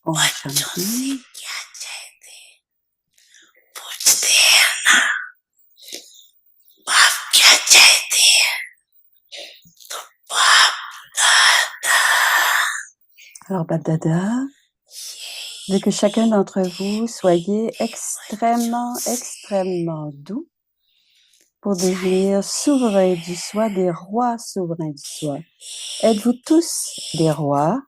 Om Shanti. Alors, Bab Dada veut que chacun d'entre vous soyez extrêmement doux pour devenir souverain du soi, des rois souverains du soi. Êtes-vous tous des rois?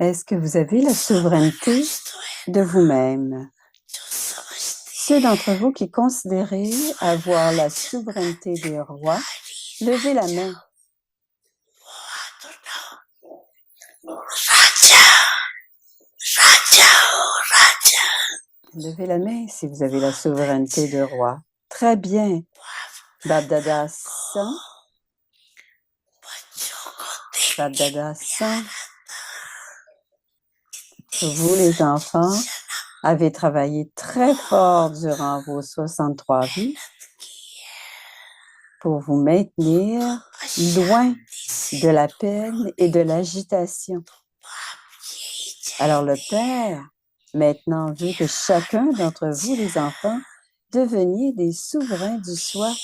Est-ce que vous avez la souveraineté de vous-même? Ceux d'entre vous qui considérez avoir la souveraineté des rois, levez la main. Levez la main si vous avez la souveraineté de roi. Très bien. Bab Dada 100. Bab Dada 100. Vous, les enfants, avez travaillé très fort durant vos 63 vies pour vous maintenir loin de la peine et de l'agitation. Alors le Père, maintenant, veut que chacun d'entre vous, les enfants, deveniez des souverains du soi.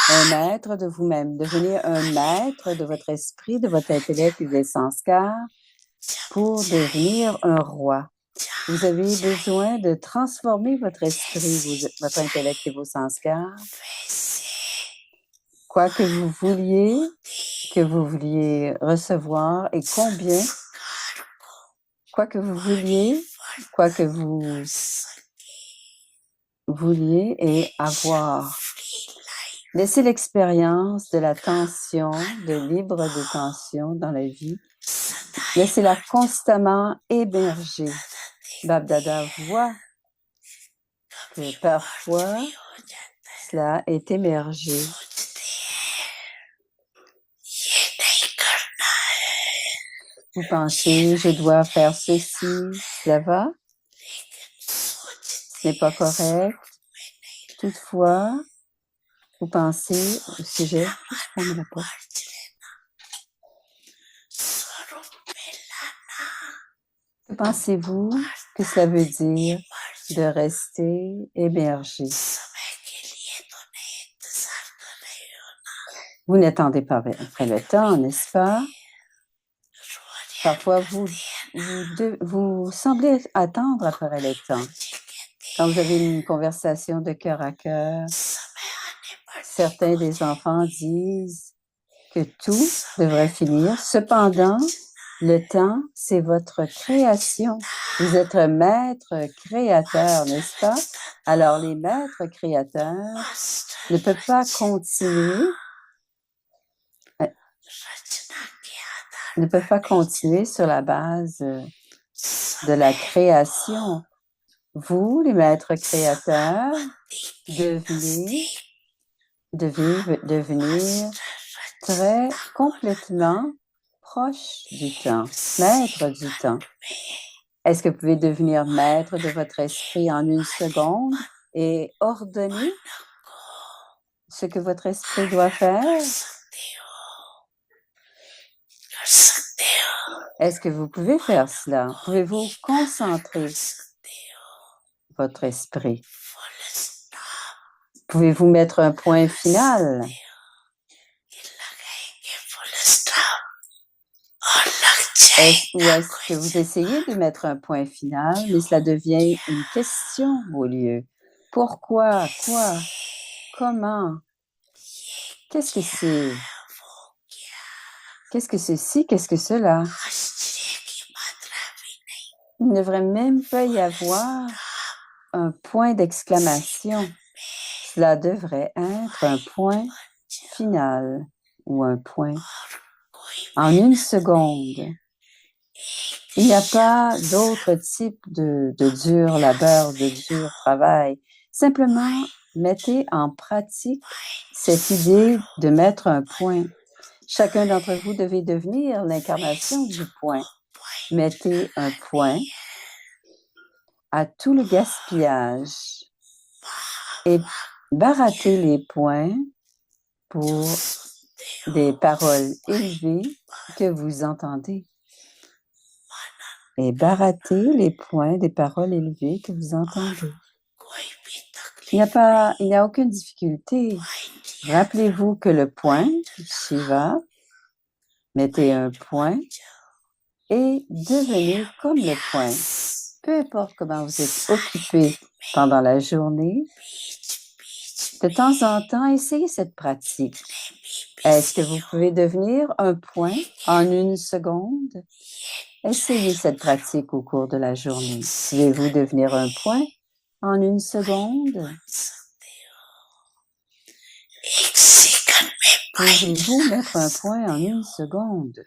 Un maître de vous-même. Devenez un maître de votre esprit, de votre intellect et des sanskars pour devenir un roi. Vous avez besoin de transformer votre esprit, votre intellect et vos sanskars. Quoi que vous vouliez recevoir et combien, quoi que vous vouliez et avoir. Laissez l'expérience de la tension, de libre détention dans la vie. Laissez-la constamment émerger. Bab Dada voit que parfois, cela est émergé. Vous pensez, je dois faire ceci, cela va? Ce n'est pas correct. Toutefois, vous pensez au sujet, juste fermez la porte. Que pensez-vous que cela veut dire de rester émergé? Vous n'attendez pas après le temps, n'est-ce pas? Parfois, vous semblez attendre après le temps. Quand vous avez une conversation de cœur à cœur, certains des enfants disent que tout devrait finir. Cependant, le temps, c'est votre création. Vous êtes maître créateur, n'est-ce pas? Alors, les maîtres créateurs ne peuvent pas continuer sur la base de la création. Vous, les maîtres créateurs, devez devenir très complètement proche du temps, maître du temps. Est-ce que vous pouvez devenir maître de votre esprit en une seconde et ordonner ce que votre esprit doit faire? Est-ce que vous pouvez faire cela? Pouvez-vous concentrer votre esprit? Pouvez-vous mettre un point final? Ou est-ce que vous essayez de mettre un point final, mais cela devient une question au lieu? Pourquoi? Quoi? Comment? Qu'est-ce que c'est? Qu'est-ce que ceci? Qu'est-ce que cela? Il ne devrait même pas y avoir un point d'exclamation. Cela devrait être un point final ou un point en une seconde. Il n'y a pas d'autre type de dur labeur, de dur travail. Simplement mettez en pratique cette idée de mettre un point. Chacun d'entre vous devait devenir l'incarnation du point. Mettez un point à tout le gaspillage et barattez les points pour des paroles élevées que vous entendez. Et barattez les points des paroles élevées que vous entendez. Il n'y a aucune difficulté. Rappelez-vous que le point, Shiva, mettez un point et devenez comme le point. Peu importe comment vous êtes occupé pendant la journée, de temps en temps, essayez cette pratique. Est-ce que vous pouvez devenir un point en 1 seconde? Essayez cette pratique au cours de la journée. Pouvez-vous devenir un point en 1 seconde? Pouvez-vous mettre un point en 1 seconde?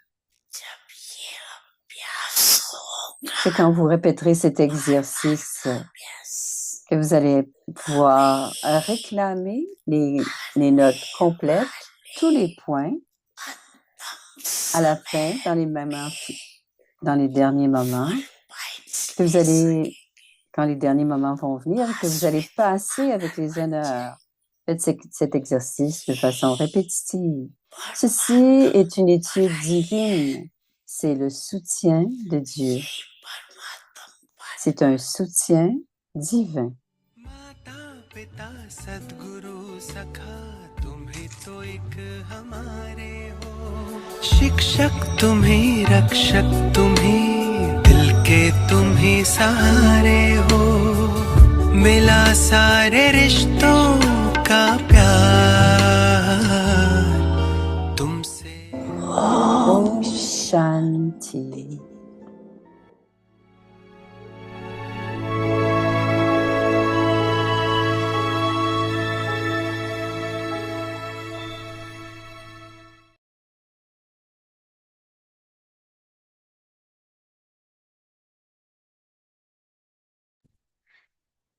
C'est quand vous répéterez cet exercice que vous allez pouvoir réclamer les notes complètes, tous les points, à la fin, dans les derniers moments, que vous allez, quand les derniers moments vont venir, que vous allez passer avec les honneurs. Faites cet exercice de façon répétitive. Ceci est une étude divine. C'est le soutien de Dieu. C'est un soutien divin. शिक्षक तुम ही रक्षक तुम ही दिल के तुम ही सहारे हो मिला सारे रिश्तों का प्यार तुमसे Om Shanti.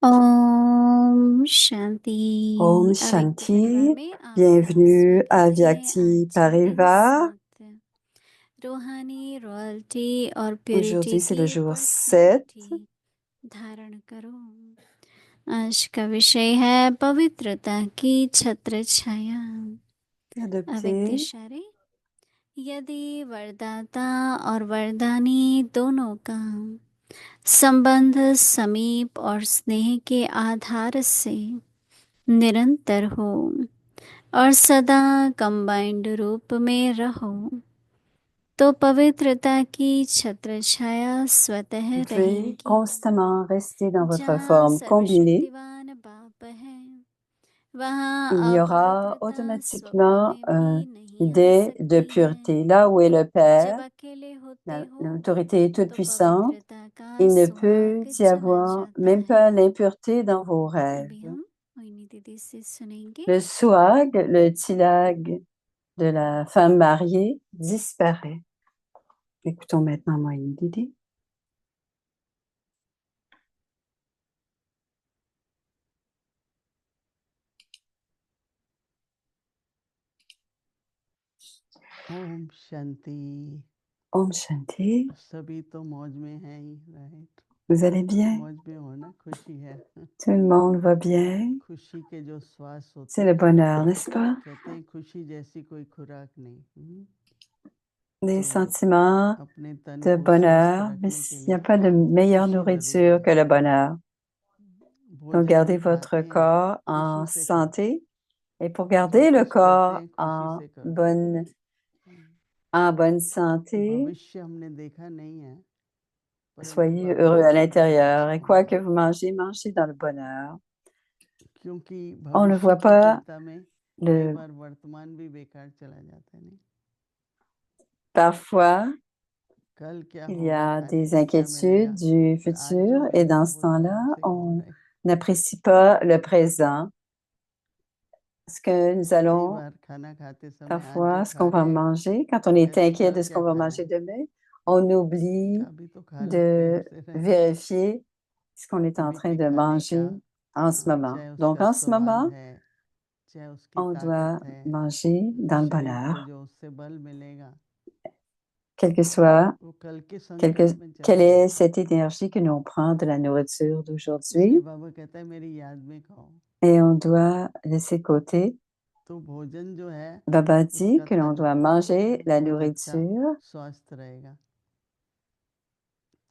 Om Shanti. Om Shanti. Bienvenue à Vyakti Parivar. रूहानी रॉयल्टी और प्योरिटी Aujourd'hui, c'est le की jour 7. पर्सनैलिटी धारण करो। आज का विषय है पवित्रता की छत्र छाया। Adopté. यदि वरदाता और वरदानी दोनों का संबंध समीप और स्नेह के आधार से निरंतर हो और सदा कंबाइंड रूप में रहो तो पवित्रता की छत्र छाया स्वतः Vous devez रहेगी। constamment rester dans votre forme combinée. बाप है वहाँ Il y aura automatiquement une idée de pureté. Là où est le Père, l'autorité toute puissante, il ne peut y avoir même pas l'impureté dans vos rêves. Le swag, le tilag de la femme mariée disparaît. Écoutons maintenant Moïni Didi. Om Shanti. Om Shanti. सभी तो मौज में हैं ही, right? Vous allez bien? मौज में होना खुशी है। Tout le monde va bien? खुशी के जो श्वास होते C'est le bonheur, n'est-ce pas? कहते हैं खुशी जैसी कोई खुराक नहीं। Des sentiments de bonheur, mais il n'y a pas de meilleure nourriture que le bonheur. Donc, gardez votre corps en santé. Et pour garder le corps en bonne santé, soyez heureux à l'intérieur. Et quoi que vous mangez, mangez dans le bonheur. On ne voit pas Parfois, il y a des inquiétudes du futur et dans ce temps-là, on n'apprécie pas le présent. Ce que nous allons, parfois, ce qu'on va manger, quand on est inquiet de ce qu'on va manger demain, on oublie de vérifier ce qu'on est en train de manger en ce moment. चाहे Donc, उसका en ce स्वाद moment, है, चाहे उसकी on doit ताकत है, manger dans le शरीर को bonheur, जो उससे बल मिलेगा, quel que soit, वो कल के quelle que- संकल्प में quelle चला est जाता है। cette énergie que l'on prend de la nourriture इसलिए d'aujourd'hui, बाबा कहता है मेरी याद में खाओ। et on doit laisser de côté. तो भोजन जो है Baba dit उसका que l'on doit manger la बहुत अच्छा nourriture, स्वास्थ्य रहेगा।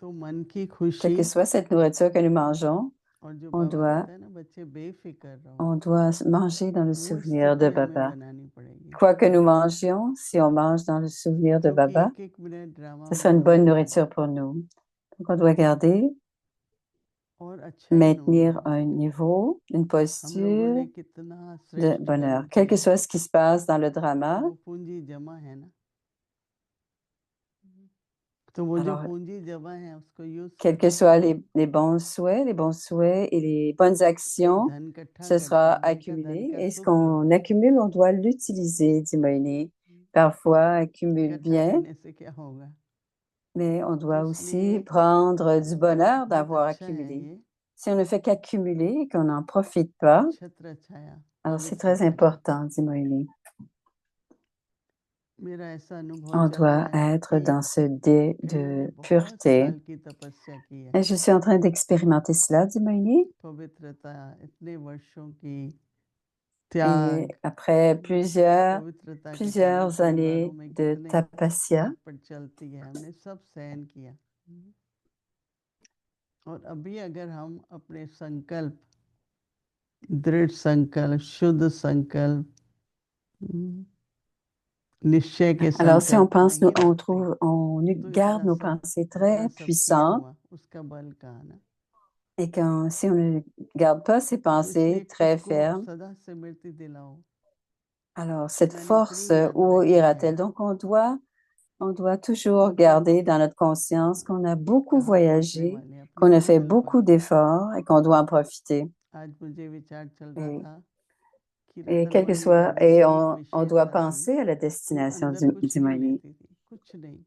तो मन की quelle खुशी, que soit cette nourriture que nous mangeons, और जो on बाबा doit, कहता है ना बच्चे बेफिक्र रहो, on doit manger dans le वो souvenir de स्थिति हमें Baba. बनानी पड़ेगी। Quoi que nous mangions, si on mange dans le souvenir de क्योंकि Baba, एक एक minute drama ce sera une बन bonne जाता है nourriture pour nous. Donc, on doit garder, और अच्छा ही अनुभव maintenir होगा। un niveau, une हम लोगों posture ने कितना de श्रेष्ठ bonheur. कर्म Quel que किया, soit ce qui se passe dans le तो drama, वो पूंजी जमा है ना, तो वो जो alors, पूंजी जमा है उसको use quels que soient les bons souhaits et les bonnes कोई actions, धन इकट्ठा ce करता sera है, धन का accumulé. Et ce सुख qu'on होगा। accumule, on doit l'utiliser, dit Moïni. Parfois, accumule इकट्ठा bien, करने से क्या होगा? mais on तो doit aussi इसलिए prendre du bonheur बहुत d'avoir अच्छा है accumulé. ये Si on ne fait qu'accumuler et qu'on n'en profite pas, छत्र छाया alors c'est très पवित्रता। important, dit Moïni. मेरा ऐसा अनुभव On चल रहा doit है être कि dans ce dé कईयों ने de बहुत pureté. साल की तपस्या की है, Et je suis en train d'expérimenter cela, dit Moïni. पवित्रता, इतने वर्षों की Et त्याग, après पवित्रता के कारण plusieurs परिवारों années में de कितने tapasya, चटपट चलती है, हमने सब सहन किया। और अभी अगर हम अपने संकल्प, दृढ़ संकल्प, शुद्ध संकल्प, निश्चय के alors si on संकल्प pense, नहीं on रखते, trouve, on तो garde nos pensées très इतना सब किया puissantes, हुआ उसका बल कहाँ ना। et si on ne garde pas ces तो इसलिए pensées खुद très को fermes, सदा स्मृति दिलाओ, alors cette मैंने इतनी force, याद où रखी है, ira-t-elle? Donc on doit toujours garder dans notre conscience qu'on a beaucoup कहाँ पहुँचने voyagé, वाले हैं अपनी qu'on a fait मंजिल पर। beaucoup d'efforts et qu'on doit en profiter. आज मुझे विचार चल रहा Et, था कि et quel que रतनमणि soit, दादी et की एक on विशेषता doit थी, penser à la वो destination अंदर कुछ du नहीं Moïni. लेती थी, कुछ नहीं।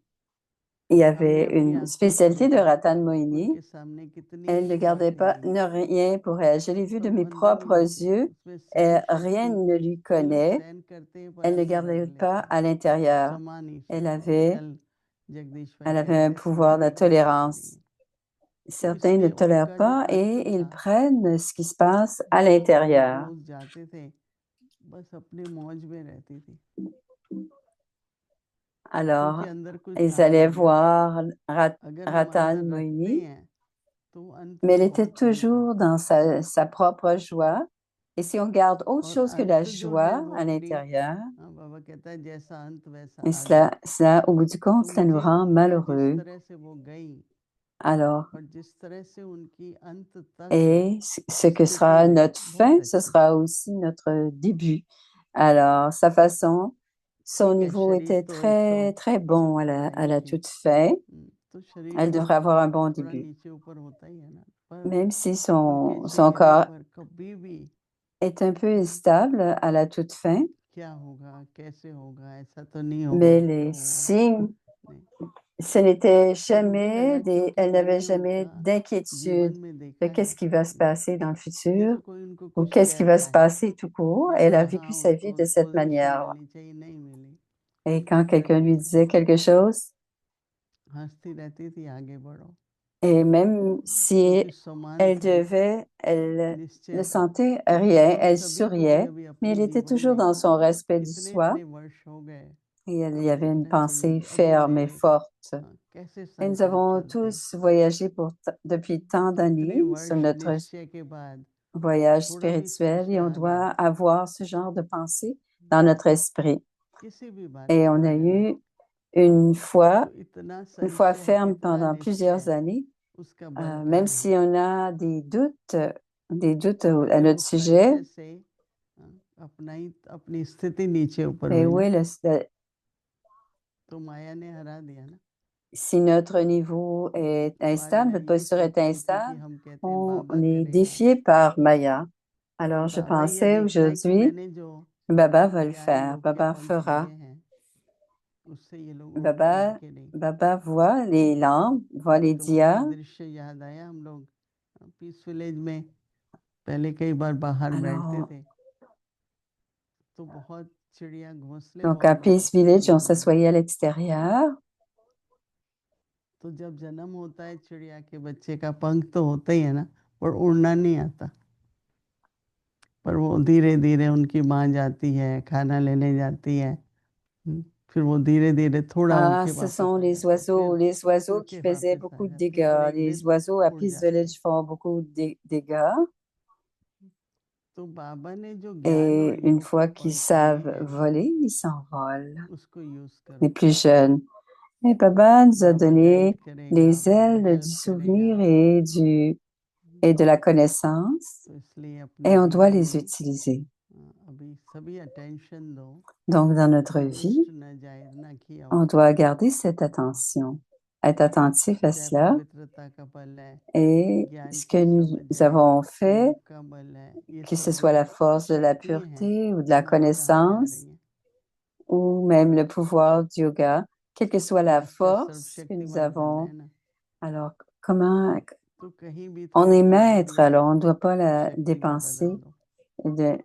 Il y हमने avait अपनी une आंखों से spécialité de देखा Ratan Moïni. उनके सामने कितनी Elle ne सेवा gardait की pas गई, rien pour elle. Je l'ai vu de पर mes वो अंदर नहीं propres लेती, yeux. उसमें Et सहन rien शक्ति, ne lui ये लोग connaît. सहन करते हैं Elle ne पराक्रम gardait कर pas लेते हैं, à l'intérieur. समानी Elle सेवा। avait, कल जगदीश भाई elle कह avait रहे un थे pouvoir de समानी करते हैं नहीं, tolérance. तो Certains ne इसलिए tolèrent उनका जो pas अर्थ et ils था, prennent ce qui se passe à वो l'intérieur. रोज जाते थे, बस अपने मौज में रहती थी, Alors, क्योंकि अंदर कुछ ils था allaient नहीं। voir अगर हम Ratan अंदर रखते Moïni, हैं तो वो अंत mais elle में était बहुत चमक toujours आता है। dans sa propre joie. Et si on garde autre और chose que la अंत जो है joie वो à अपनी, l'intérieur, बाबा कहता है जैसा अंत वैसा et आगमन। au bout du compte, तो cela nous मुझे rend उनका जिस malheureux. तरह से वो गई Alors, और जिस तरह से उनकी अंत तक et ce que स्थिति sera रही, notre बहुत fin, ce अच्छी sera थी। aussi notre début. Alors, sa façon, son ठीक है, niveau शरीर était तो एक तो très, très bon à चलता la, है à la नीचे, toute fin. तो शरीर Elle तो devrait avoir un bon थोड़ा début. नीचे ऊपर होता ही है ना, पर Même si उनके son चेहरे corps पर कभी भी est un peu instable à la toute fin, क्या होगा, कैसे होगा, ऐसा तो नहीं होगा, mais तो les होगा signes, नहीं। ce n'était तो मुझे लगा क्योंकि elle n'avait मैंने jamais उनका जीवन d'inquiétude में de देखा qu'est-ce है, qui va se passer dans le futur जैसे कोई उनको ou कुछ qu'est-ce qui va कहता se है passer tout court. या Elle a vécu यहाँ sa vie उनको de cette पोजीशन manière. मिलनी चाहिए, नहीं मिली, Et quand quelqu'un lui नहीं, disait quelque chose, हंसती रहती थी, आगे बढ़ो, et même si क्योंकि समान elle थी, ne निश्चय था। sentait rien, हम elle सभी को भी souriait, अभी mais अपने elle était जीवन toujours में dans son respect du इतने soi इतने वर्ष हो गए, et il y अब avait une देखना चाहिए pensée कि अभी ferme et मेरे forte. कैसे Et nous संकल्प avons चलते हैं। tous voyagé depuis tant इतने d'années sur वर्ष notre निश्चय के बाद voyage थोड़ा भी spirituel et संशय on आ गया, doit avoir ce genre de pensée dans notre esprit. किसी भी बात Et के on a बारे में, eu une तो इतना une foi संशय, ferme इतना pendant plusieurs निश्चय, années, उसका बल même कहाँ है। si on a des doutes à अगर notre उस sujet. संशय से अपनी स्थिति नीचे ऊपर Mais हुई ना, oui, तो माया ने हरा दिया ना। si notre niveau est तो आज instable, मैं notre यही posture सोच est रही थी कि instable, हम कहते हैं on बाबा est करेगा, défié par Maya. पर Alors, je बाबा ये pensais देखता है कि aujourd'hui, मैंने जो Baba va le किया है, faire, लौकिक Baba पंथ लिए fera. हैं, उससे ये लोग उठ Baba, के नहीं। Baba voit les lampes, voit les तो मुझे diyas. दृश्य याद आया, हम लोग पीस विलेज में पहले कई बार बाहर बैठते Alors, थे तो बहुत चिड़िया घोंसले donc बहुत à बड़े Peace Village, बने on हुए हैं। s'assoyait à l'extérieur. तो जब जन्म होता है चिड़िया के बच्चे का पंख तो होता ही है ना, पर उड़ना नहीं आता। पर वो धीरे धीरे उनकी माँ जाती है, खाना लेने जाती है, फिर वो धीरे धीरे थोड़ा Ah, होके ce वापस sont आ जाते हैं, les फिर oiseaux उड़ qui के faisaient वापस आ beaucoup de जाते हैं, फिर dégâts. एक Les दिन oiseaux à उड़ Peace जाते हैं। Village font beaucoup de dégâts. तो बाबा ने जो ज्ञान और Et une योग fois के qu'ils पंख दिए savent हैं voler, ils s'envolent. उसको यूज Les करो। plus jeunes. Et Baba nous a Baba guide donné करेगा, les बाबा ailes du हेल्प करेगा, souvenir et de la connaissance, तो इसलिए अपने et on doit जीवन les में utiliser. अभी सभी अटेंशन दो, Donc, dans notre vie, दुष्ट न जाए न की on अवसर, doit garder cette attention, être attentif à चाहे cela. पवित्रता का बल है, Et ज्ञान ce की que nous समझ है, avons fait, योग का बल है, ये que ce सब soit जो la force de la शक्तियाँ हैं pureté ou de la वो अभी कहाँ जा connaissance, रही हैं? ou même le pouvoir du yoga, quelle que soit la master force que nous सर्वशक्तिमान बनना avons. है ना, Alors, comment तो कहीं भी on थोड़ी est बुद्धि maître, या alors on ne doit pas la शक्ति में dépenser. बदल दो। De,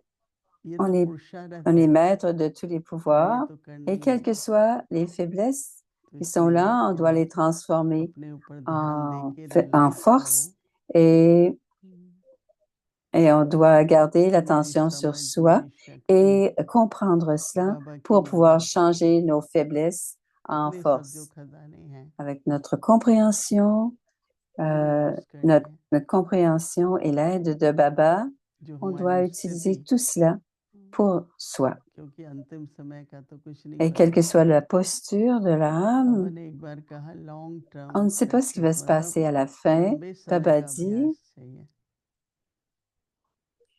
ये on तो est, पुरुषार्थ on est है maître de tous les और ये pouvoirs, तो करना et ही quelles que होगा। soient les faiblesses तो qui sont इसलिए là, on doit थोड़ा les transformer अपने ऊपर ध्यान देके en रिलैक्स force करो। et on doit garder मेरी l'attention sur समझ, soi मेरी शक्ति, et comprendre cela बाबा की pour pouvoir महिमा, changer nos faiblesses en अपने सब जो force. खजाने हैं Avec notre compréhension, वो यूज करने notre हैं, compréhension et l'aide de Baba, जो on हमारी doit utiliser स्थिति, tout cela pour soi. क्योंकि अंतिम समय का तो कुछ नहीं Et पता quelle que soit होता। la posture de बाबा l'âme, ने एक बार कहा long on term ne sait pas ce qui va practice, se मतलब passer à la fin. लंबे समय Baba का dit, अभ्यास चाहिए।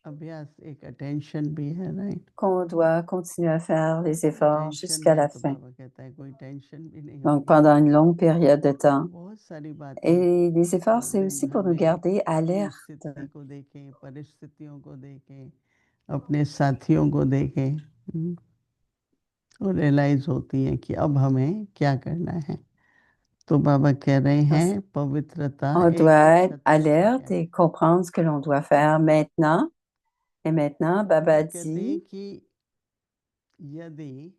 अभ्यास एक अटेंशन भी है, right? qu'on doit continuer à faire les efforts tension jusqu'à रहे la तो fin. बाबा कहता है कोई टेंशन भी नहीं Donc, होगी। pendant une longue période de temps. बहुत सारी बातें, Et les efforts, c'est दिन aussi भर pour nous में garder अपनी alertes. स्थिति को देखें, परिस्थितियों को देखें, अपने साथियों को देखें, और रियलाइज होती है कि अब हमें क्या करना है। तो बाबा कह रहे हैं पवित्रता On एक doit être छत्र alerte छाया। et comprendre ce que l'on doit faire maintenant. Et maintenant, Baba वो कहते हैं dit, कि यदि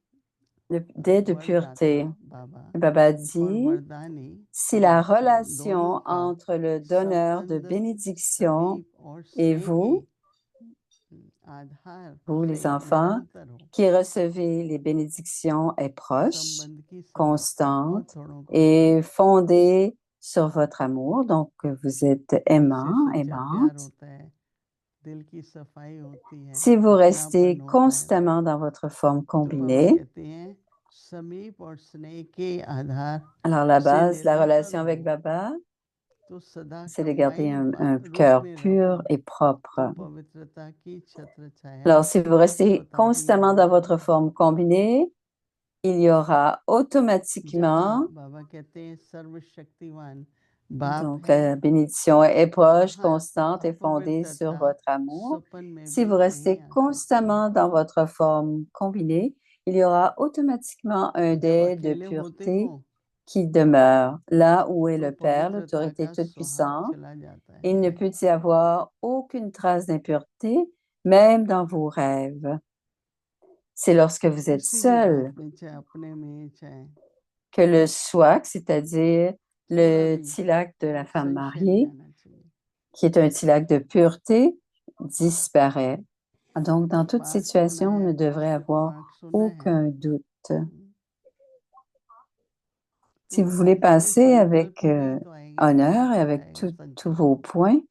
dès de वरदाता pureté. बाबा Baba और dit, वरदानी si la ब्लेसिंग दोनों relation का entre le donneur de संबंध bénédiction समीप और et स्नेह के vous, आधार vous से les enfants, निरंतर हो, qui recevez les bénédictions est proche, संबंध की समझ constante बहुत थोड़ों को et होती है। fondée sur votre amour. Donc, vous êtes aimant, जिससे सच्चा प्यार aimante. होता है, दिल की सफाई होती है, Si vous अपनापन restez होता है, constamment dans votre forme तो बाबा combinée, कहते हैं समीप और स्नेह के आधार alors la से base de la निरंतर relation avec हो, Baba, तो सदा c'est de garder combine un रूप cœur में pur रहो, et propre. तो पवित्रता की छत्र छाया Alors, si vous restez शाश्वता की constamment dans votre महिमा forme combinée, il y aura जहाँ automatiquement, बाबा कहते हैं सर्वशक्तिमान बाप donc है, la bénédiction est proche, वहाँ constante et fondée sur अपवित्रता votre amour. सपन में Si भी vous नहीं restez आ सकती। constamment dans votre forme combinée, il y aura automatiquement un जब dé de अकेले होते pureté हो qui demeure là où est तो le Père, पवित्रता l'autorité का स्वभाव toute-puissante. चला जाता है, Il ne peut y avoir aucune trace d'impureté, même dans vos rêves. C'est lorsque vous êtes किसी भी seul बात में, चाहे अपने में चाहे que le swak, c'est-à-dire थोड़ा le भी tilak de la femme संशय नहीं mariée, आना चाहिए। qui est un tilak de pureté, disparaît. Donc, dans toute पाठ सुना situation, on है, ne devrait पुस्तक avoir पाठ सुना है, aucun doute. Si तो vous voulez पहले passer संकल्प avec ही नहीं तो आएगी, honneur et कैसे avec आएगा tous संकल्प? vos points,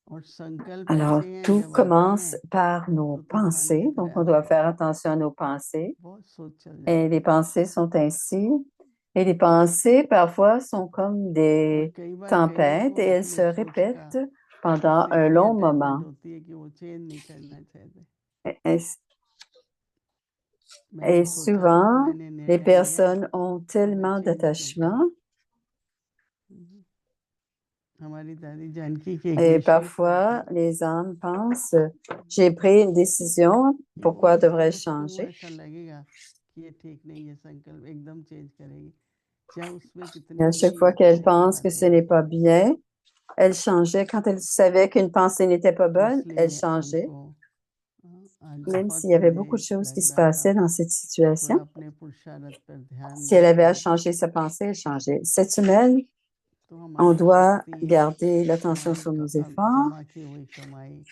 और संकल्प alors ऐसे हैं tout जब आते commence हैं par nos तो तूफान pensées. की Donc, तरह on आते doit हैं, faire attention à nos pensées. बहुत सोच चल Et जाती les है। pensées sont ainsi. Et les pensées, parfois, sont comme और des कई बार कईयों tempêtes को et elles अपने se सोच का répètent pendant उससे un इतनी long अटैचमेंट moment. होती है कि वो चेंज नहीं करना चाहते। Et, मैंने et सोचा था, souvent, मैंने les निर्णय लिया, personnes ont मैं tellement चेंज नहीं करूँगा। d'attachement हमारी दादी जानकी की एक et विशेषता parfois, थी les âmes pensent, j'ai pris une décision, कि pourquoi उस devrais-je वक्त को changer? ऐसा लगेगा कि ये ठीक नहीं है, संकल्प एकदम चेंज करेगी, चाहे उसमें Et à कितनी chaque भी fois qu'elles negative pensent que बातें ce n'est आती pas हैं। bien, Elle changeait quand elle savait qu'une pensée n'était pas bonne, elle इसलिए changeait, उनको आज même बहुत s'il y avait beaucoup मुझे de choses qui लग se रहा था passaient dans cette थोड़ा situation. अपने पुरुषार्थ पर ध्यान Si elle avait à देके changer sa pensée, elle changeait. Cette semaine, तो on हमारी doit शक्ति garder l'attention हमारी sur nos efforts जमा की हुई कमाई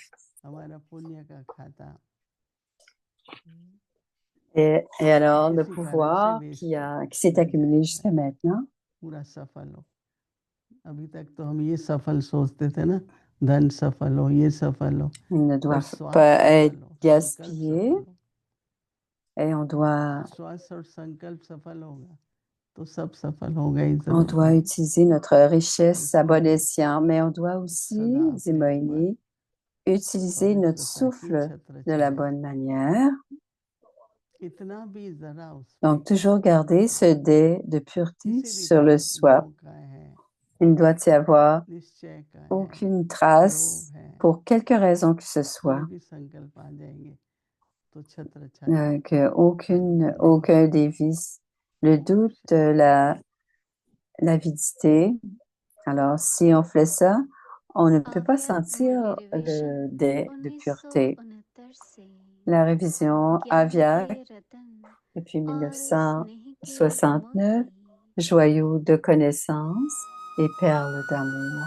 हमारा पुण्य का खाता et alors le किसी कारण से pouvoir वेस्ट qui s'est न accumulé जाए jusqu'à maintenant. पूरा सफल हो अभी तक तो हम ये सफल सोचते थे ना धन सफल हो ये सफल हो Il ne पर doit स्वास्थ्य pas être सफल हो संकल्प gaspillé सफल हो et on doit स्वास्थ्य और संकल्प सफल होगा तो सब सफल होगा ही On जरूर doit utiliser notre richesse à bon इसलिए escient, mais on doit aussi, सदा अपने ऊपर Zimoïni, utiliser notre पवित्रता की souffle छत्र de la छाया bonne manière. इतना भी जरा उस पे Donc, toujours garder ce dé de pureté किसी भी sur le कारण soi. मोह का है Il ne doit y avoir निश्चय का है aucune लोभ trace है pour quelque raison que ce कोई soit, भी संकल्प आ जाएंगे तो छत्र छाया que aucun des vices, le doute, l'avidité. Alors, si on fait ça, on ne peut pas अव्यक्त sentir मुरली revision le dé de pureté. 1969 से La révision ज्ञान Avia के रतन और depuis स्नेह के 1969, मोती joyaux de connaissance et perles d'amour.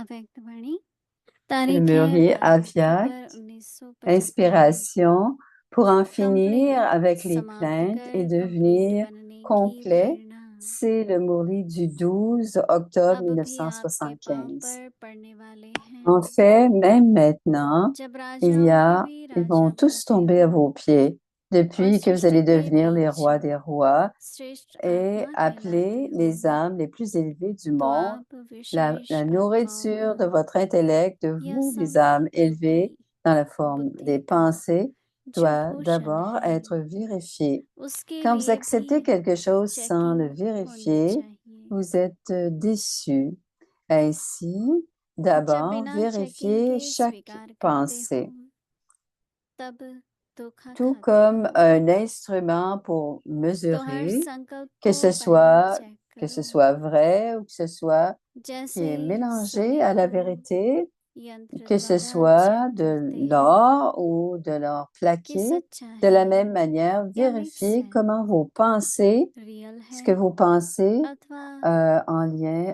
अव्यक्त वाणी Le तारीख है mûrier 12 Aviac, अक्टूबर 1975 inspiration pour en finir complaint avec les समाप्त plaintes et कर कंप्लीट devenir बनने की complet. प्रेरणा C'est le Mourli du 12 octobre अब भी आपके पांव 1975. पर पड़ने वाले En हैं fait, même maintenant, जब il y राजाओं के a, भी ils राजा vont tous बनते tomber à हो vos pieds और depuis que vous सृष्टि allez के devenir les बीच rois des rois श्रेष्ठ et आत्मा कहलाते appeler हो les âmes les plus élevées du तो monde. आप La विशेष nourriture de आत्माओं votre intellect, de या vous, les âmes संकल्प élevées रूपी dans la forme बुद्धि des का pensées, जो doit भूषण d'abord है être vérifiée. उसके Quand vous लिए acceptez भी quelque chose sans le checking होनी vérifier, चाहिए vous êtes déçu. Ainsi, जब d'abord, बिना चेकिंग vérifiez के chaque स्वीकार करते हो pensée. तब धोखा Tout खाते comme हो un instrument pour तो हर mesurer, संकल्प que को ce पहले soit, चेक que ce करो soit vrai ou que ce soit qui जैसे est mélangé सोने à la को vérité, यंत्र que ce द्वारा चेक soit de करते हैं l'or ou de l'or कि plaqué. सच्चा De la है même manière, या मिक्स vérifiez है comment vos pensées, real ce है que vos pensées अथवा en lien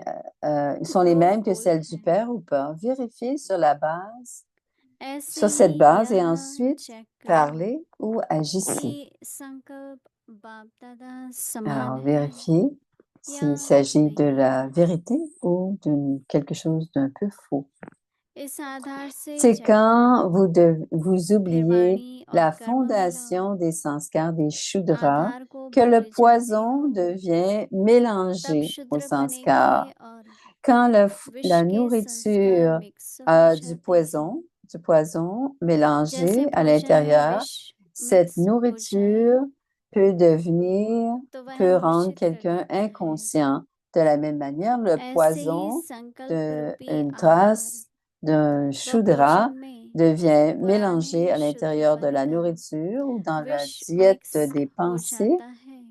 sont les वो mêmes que फूल celles du है Père ou pas. Vérifiez sur la base, ऐसे sur cette ही base et यह ensuite check करो parlez ou agissez. कि संकल्प बाप दादा समान Alors, है vérifiez या s'il s'agit de नहीं la है vérité ou de quelque chose d'un peu faux. इस आधार से C'est चेक quand करो vous फिर oubliez वाणी और la कर्म मिलाओ fondation des sanskars, des shudras, आधार को que le भूल जाते poison हो devient तब mélangé aux शुद्र sanskars. बनेंगे और Quand विष la के संस्कार nourriture मिक्स हो a जाते हैं du poison जैसे mélangé à भोजन में l'intérieur, विष cette मिक्स हो जाए nourriture peut devenir, तो वह peut rendre मूर्छित कर quelqu'un देता है inconscient. De la même manière, le ऐसे ही poison संकल्प रूपी d'une आहार trace d'un व shudra भोजन में devient mélangé पुराने à शुद्र l'intérieur de पन la का nourriture ou dans la विष diète मिक्स des हो pensées जाता है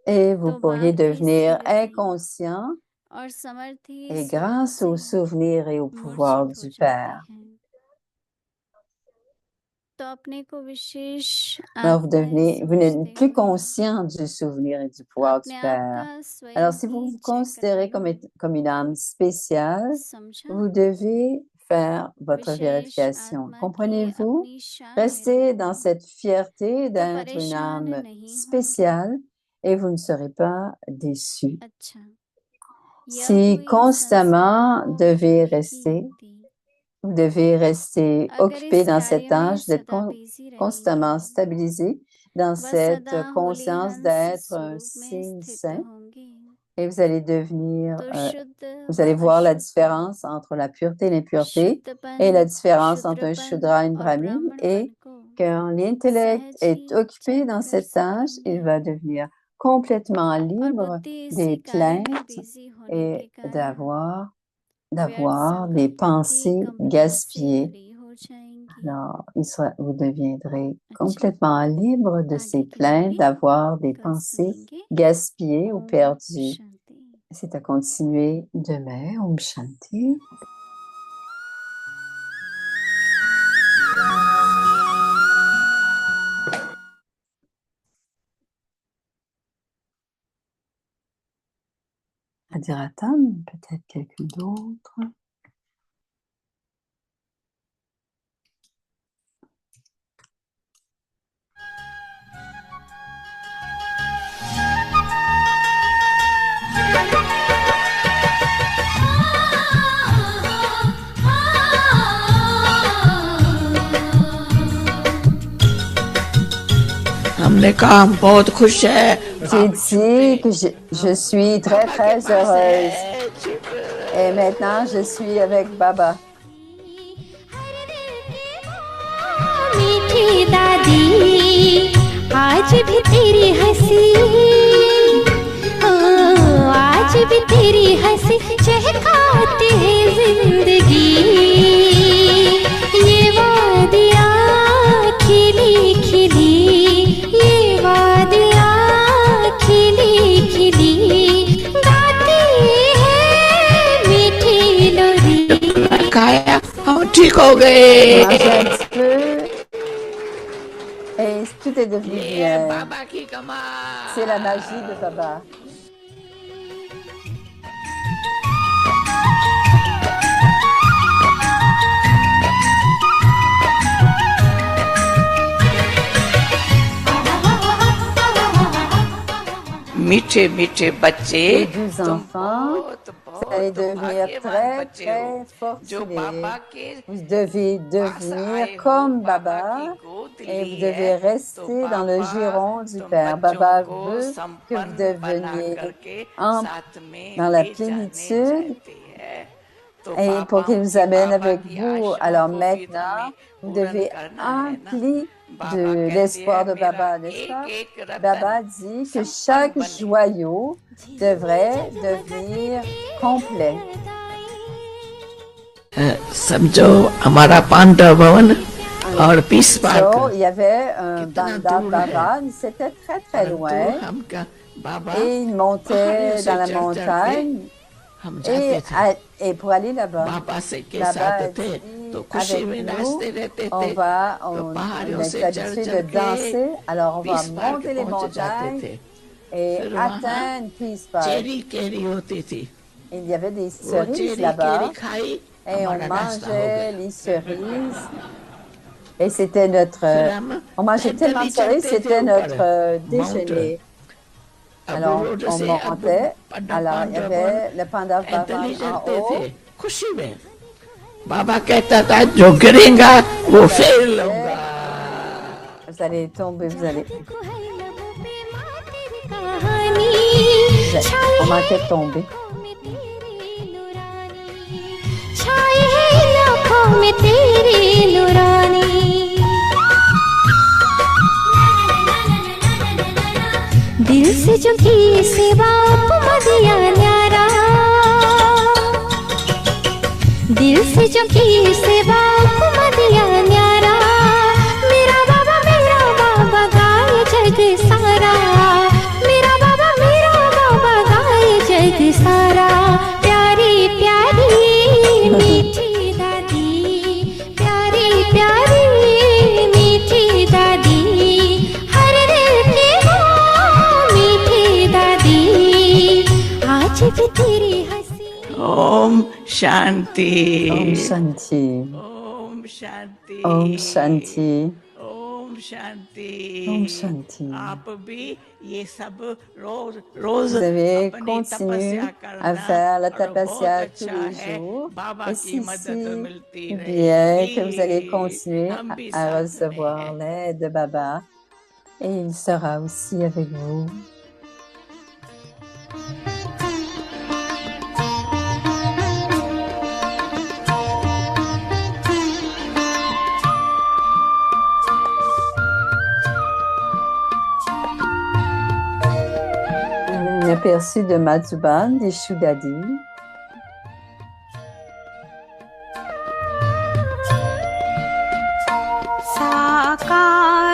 et vous तो pourriez बाप की devenir स्मृति inconscient और समर्थी et स्वरूप grâce से au souvenir et au pouvoir मूर्छित हो du जाते Père. हैं तो अपने को विशेष Alors, vous आत्माएं n'êtes समझते plus हुए conscient du souvenir et du pouvoir du अपने आप Père. का Alors, स्वयं si vous ही vous चेक considérez करवाइए comme une âme spéciale, समझा vous devez faire votre विशेष vérification. आत्मा की Comprenez-vous? अपनी शान में Restez dans रहो cette fierté तो d'être une परेशान âme नहीं होंगे spéciale et vous ne serez pas déçus. अच्छा यह Si हुई संसार constamment को मिटाने की युक्ति vous devez rester अगर occupé इस dans कार्य cet में âge, d'être सदा बिजी constamment रहेंगे stabilisé dans वह cette सदा होली conscience हंस d'être un स्वरूप में signe स्थित saint होंगे et vous allez devenir, तो शुद्ध vous व allez voir la अशुद्ध différence entre la pureté et l'impureté et शुद्धपन la différence entre un शुद्रपन shudra et une और brahmine ब्राह्मणपन et को quand l'intellect सहज est ही occupé चेक dans कर cet âge, il सकेंगे va devenir complètement और libre बुद्धि इसी des कार्य में plaintes बिजी होने के et कारण d'avoir d'avoir des pensées gaspillées. Alors, vous deviendrez complètement libre de ces plaintes d'avoir des pensées gaspillées ou perdues. C'est à continuer demain. Om Shanti. Adhiratam, peut-être quelqu'un d'autre. हमने कहा हम बहुत खुश है J'ai dit que je suis très très heureuse. Et maintenant, je suis avec Baba. मीठी दादी आज भी तेरी हंसी आज भी तेरी हंसी चहकाती है जिंदगी ये वादियाँ खिली खिली ये वादियाँ खिली खिली गाती है मीठी लोरी खाया हम ठीक हो गए Manger un petit peu. Et tout est devenu bien. बाबा की कमाल C'est la magie de Baba. मीठे मीठे बच्चे Les 12 enfants, vous allez devenir très, très fortunés. Vous devez devenir comme Baba et vous devez rester dans le giron du Père. Baba veut que vous deveniez dans la plénitude et pour qu'il vous amène avec vous. Alors maintenant, vous devez emplir de l'espoir de Baba, n'est-ce pas? Baba dit que chaque joyau devrait devenir complet. समझो हमारा पांडव भवन और Peace So, Park il y avait un Banda Baba, c'était très très loin et il montait dans la montagne हम जाते थे et pour aller là-bas, बाबा से के Baba साथ a थे dit, तो खुशी avec में nous, नाचते रहते on थे पहाड़ियों est से habitué चढ़ de danser, alors on va Peace Park monter les पहुंच जाते montagnes थे et फिर वहाँ atteindre Peace Park. चेरी केरी होती थी Il y avait des वो cerises चेरी là-bas केरी खाई et on हमारा नाश्ता हो mangeait गया les cerises et c'était notre... फिर हम On mangeait tellement de cerises, c'était notre déjeuner. Alors on montait, alors il y avait le Panda Bhavan en चढ़ते haut. थे खुशी में बाबा कहता था जो गिरेगा वो फेर लूंगा Vous allez tomber, कहानी on manquait de tomber. छाई है लाखों में तेरी नूरानी दिल से जो की सेवा उपमा दिया न्यारा दिल से जो की सेवा उपमा दिया न्यारा मेरा बाबा गाए जग सारा मेरा बाबा गाए जग सारा प्यारी प्यारी मीठी दादी प्यारी प्यारी मीठी दादी हर दिल की हो मीठी दादी आज भी तेरी हंसी ओम Shanti Om Shanti. Om Shanti Om Shanti. Om Shanti Om Shanti. आप भी ये सब रोज रोज Vous avez अपनी continué तपस्या à करना faire la और बहुत tapasya tous अच्छा les है jours. बाबा Et की मदद मिलती c'est bien que vous allez रहेगी continuer हम भी à साथ recevoir में l'aide de Baba et il sera aussi avec vous. Un aperçu de Madhuban, des Shuddadi.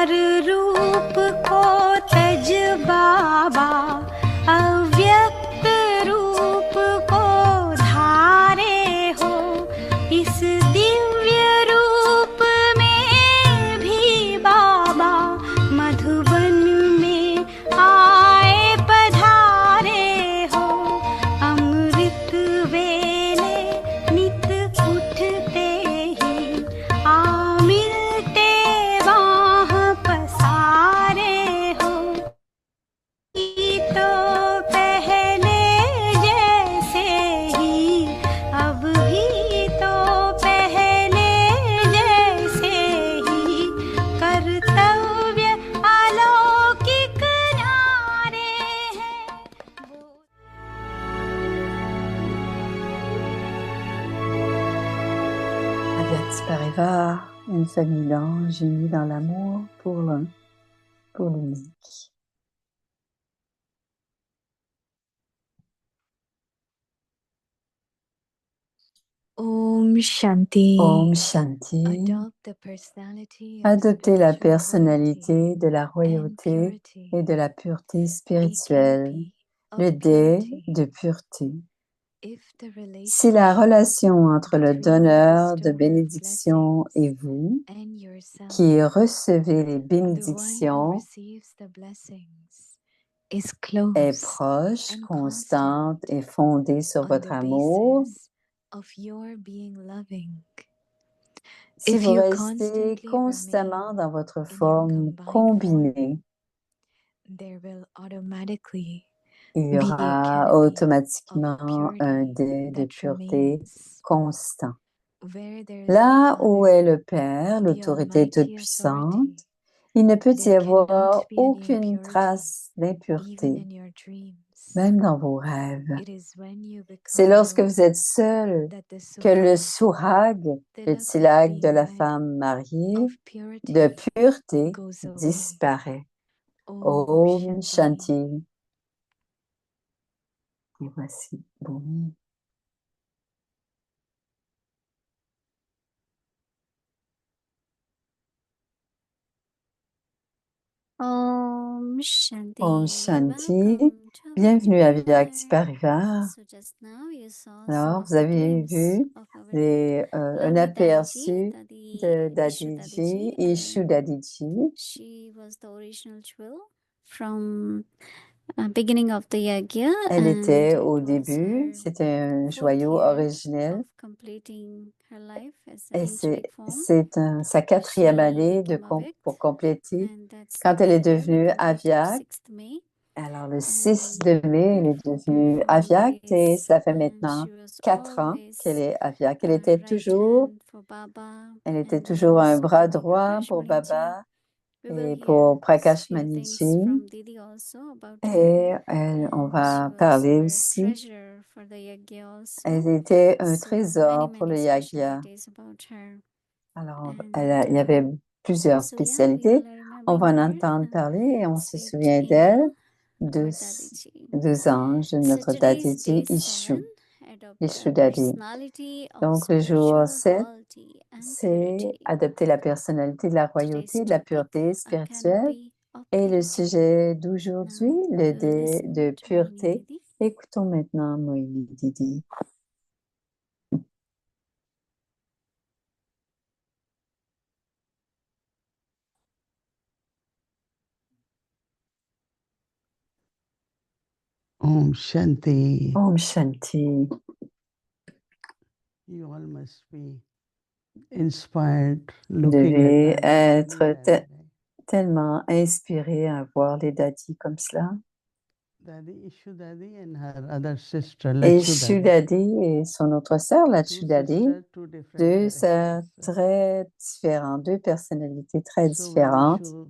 साकार रूप को तज बाबा, अव्यक्त रूप को धारे हो। इस दिव्य रूप में भी बाबा मधुबन में आए पधारे हो। अमृत वेले नित उठते ही आ मिलते बाह पसारे हो। तो पहले जैसे ही, अब भी तो पहले जैसे ही, कर्तव्य अलौकिक नारे हैं वो। Avyakt Parivar, une famille d'anges unis dans l'amour pour l'un, pour l'unique. Om Shanti. Om Shanti. Adoptez la personnalité de la royauté et de la pureté spirituelle, le dé de pureté. Si la relation entre le donneur de bénédictions et vous, qui recevez les bénédictions, est proche, constante et fondée sur votre amour, si vous restez constamment dans votre forme combinée, il y aura automatiquement un dé de pureté constant. Là où est le Père, l'autorité toute-puissante, il ne peut y avoir aucune trace d'impureté, même dans vos rêves. C'est lorsque vous êtes seul que le sourag, le tilag de la femme mariée, de pureté disparaît. Om Shanti. Et voici Bhumi. Om Shanti. Om Shanti. Welcome to Bienvenue à Avyakt Vyakti Parivar. Parivar. So just now you saw Alors, some vous avez glimpse vu of our un lovely aperçu Dadiji, de Daddy Dadiji, Ishu Ishu Dadiji. Dadiji. She was the original jewel from beginning of the yagya, Elle and était it au was début, her c'était un 4th joyau year originel. of completing her life as Et an angelic form. c'est sa quatrième She année became pour Avyakt, compléter. and that's Quand elle est the year we devenue completed Avyakt, 6th May. alors le 6 And de mai, elle est devenue beautiful Avyakt et memories, ça fait and maintenant she was 4 ans qu'elle always est Avyakt. Elle a était right toujours, hand for Baba, elle était and toujours un also bras Didi droit Prakash pour Maniji. Baba We will et hear pour Prakash few things Manichi. from Didi also about her. Et on And va she was parler our aussi. treasure for the yagya also. Elle était un So trésor pour le many Yagya. specialities about her. Alors, And il y avait plusieurs so yeah, we spécialités. will On va en remember entendre her parler et on se sweet souvient d'elle, angel, de, our Dadiji. deux anges, So notre today's Dadiji day Ishu, 7, adopt Ishu a Dadi. personality of Donc, le jour spiritual 7, royalty and c'est purity. adopter la personnalité de la Today's royauté, de la topic, pureté a spirituelle. canopy of Et le purity. sujet d'aujourd'hui, Now le we'll dé listen de to Mohini pureté. Didi. Écoutons maintenant Mohini Didi. Om Shanti. Om Shanti. You all must be inspired Vous looking devez at that être lovely daddy, right? tellement inspiré à voir les dadis comme cela. Daddy Ishu Daddy and her other sister Et Lachu Shu Daddy. Dadi et son autre sœur, la Shu Two Dadi, sisters, two different deux sœurs characters. très différentes, deux personnalités très So when différentes. Ishu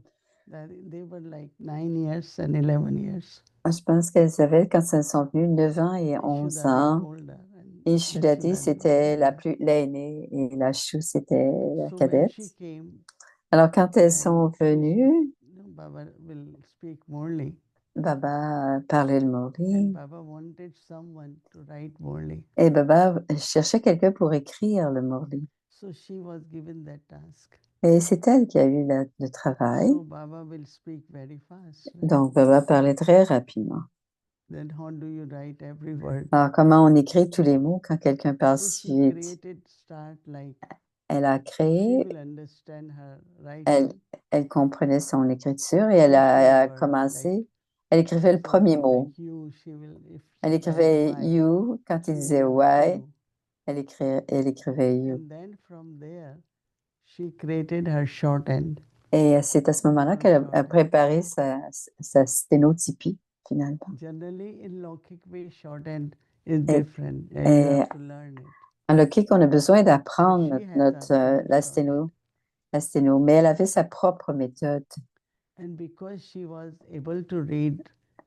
Daddy, they were like 9 years and 11 years. Je pense qu'elles avaient, quand elles sont venues, 9 ans et Ishu 11 Daddy ans. older and Et Shu Lachu Dadi, Daddy c'était younger. l'aînée et la Shu, c'était la So when cadette. she came, Alors, quand elles sont and she venues, said, Baba will speak Morley. Baba parlait le And Morli. Baba wanted someone to write Morley. Et Baba cherchait quelqu'un pour écrire le Morli. So she was given that task. Et c'est elle qui a eu le travail. So Baba will speak very fast. Right? Donc, Baba parlait très rapidement. Then how do you write every word? Alors, comment on écrit tous les mots quand quelqu'un parle So si she vite? created start like Elle a she créé, will understand her elle, writing. elle comprenait son écriture et elle a commencé, elle écrivait le premier mot. Like you, she will, if Elle she écrivait write you, quand she il will disait write ouais, you. elle écrivait you. And then from there, she created her shorthand. Et c'est à ce moment-là qu'elle a préparé sa sténotypie, finalement. Generally, in Lokik way, shorthand is Et- different, and you et- have to learn it. En Lokic, on a besoin d'apprendre But she has her own la shorthand. sténo, mais elle avait sa propre méthode. And because she was able to read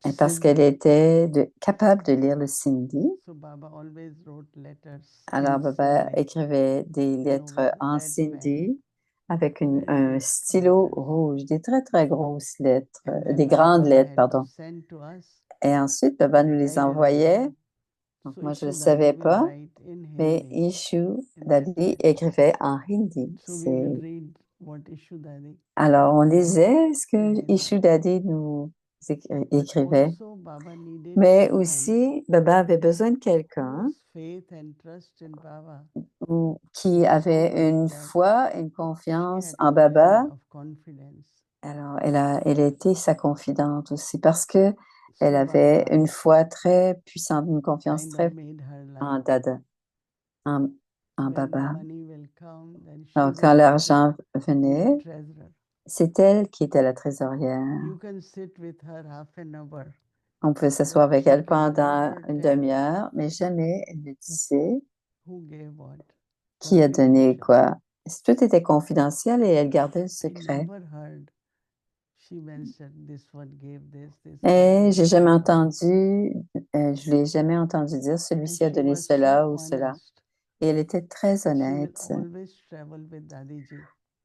Et parce qu'elle Sindhi, était capable de lire le Sindhi, so Baba always wrote letters alors in Baba Sindhi, écrivait des lettres with en red pen. Sindhi avec un Very big stylo letters. rouge, des très, très grosses lettres, And then des Baba grandes lettres, had pardon. to send to us. Et ensuite, Baba nous that les I didn't envoyait. know. Donc, So moi, je ne le Ishu Dadi savais will pas, write in mais Hindi. Ishu in that Dadi letter. écrivait en hindi. So we will read what Ishu Dadi. Alors, on lisait ce que Hindi. Ishu Dadi nous écrivait. Also, Baba needed Mais someone aussi, Baba avait besoin de quelqu'un whose faith and trust in Baba qui was so avait great une that foi, une she confiance had en kind Baba. of confidence. Alors, elle a été sa confidente aussi parce que elle So avait Baba une foi très puissante, une confiance kind très of made her en like Dada, en when the Baba. money will come, then she Alors, will quand be l'argent the venait, treasurer. c'est elle qui était la trésorière. You can sit with her half an hour. On pouvait s'asseoir avec She elle can pendant never une tell demi-heure, mais jamais elle ne disait who gave what. qui a donné Confidential. quoi. Tout était confidentiel et elle gardait le I secret. never heard she mentioned this one gave this Et j'ai jamais one. entendu, je l'ai jamais entendu dire And celui-ci a she donné was cela so ou cela. honest. Et elle était très She will honnête. always travel with Dadiji.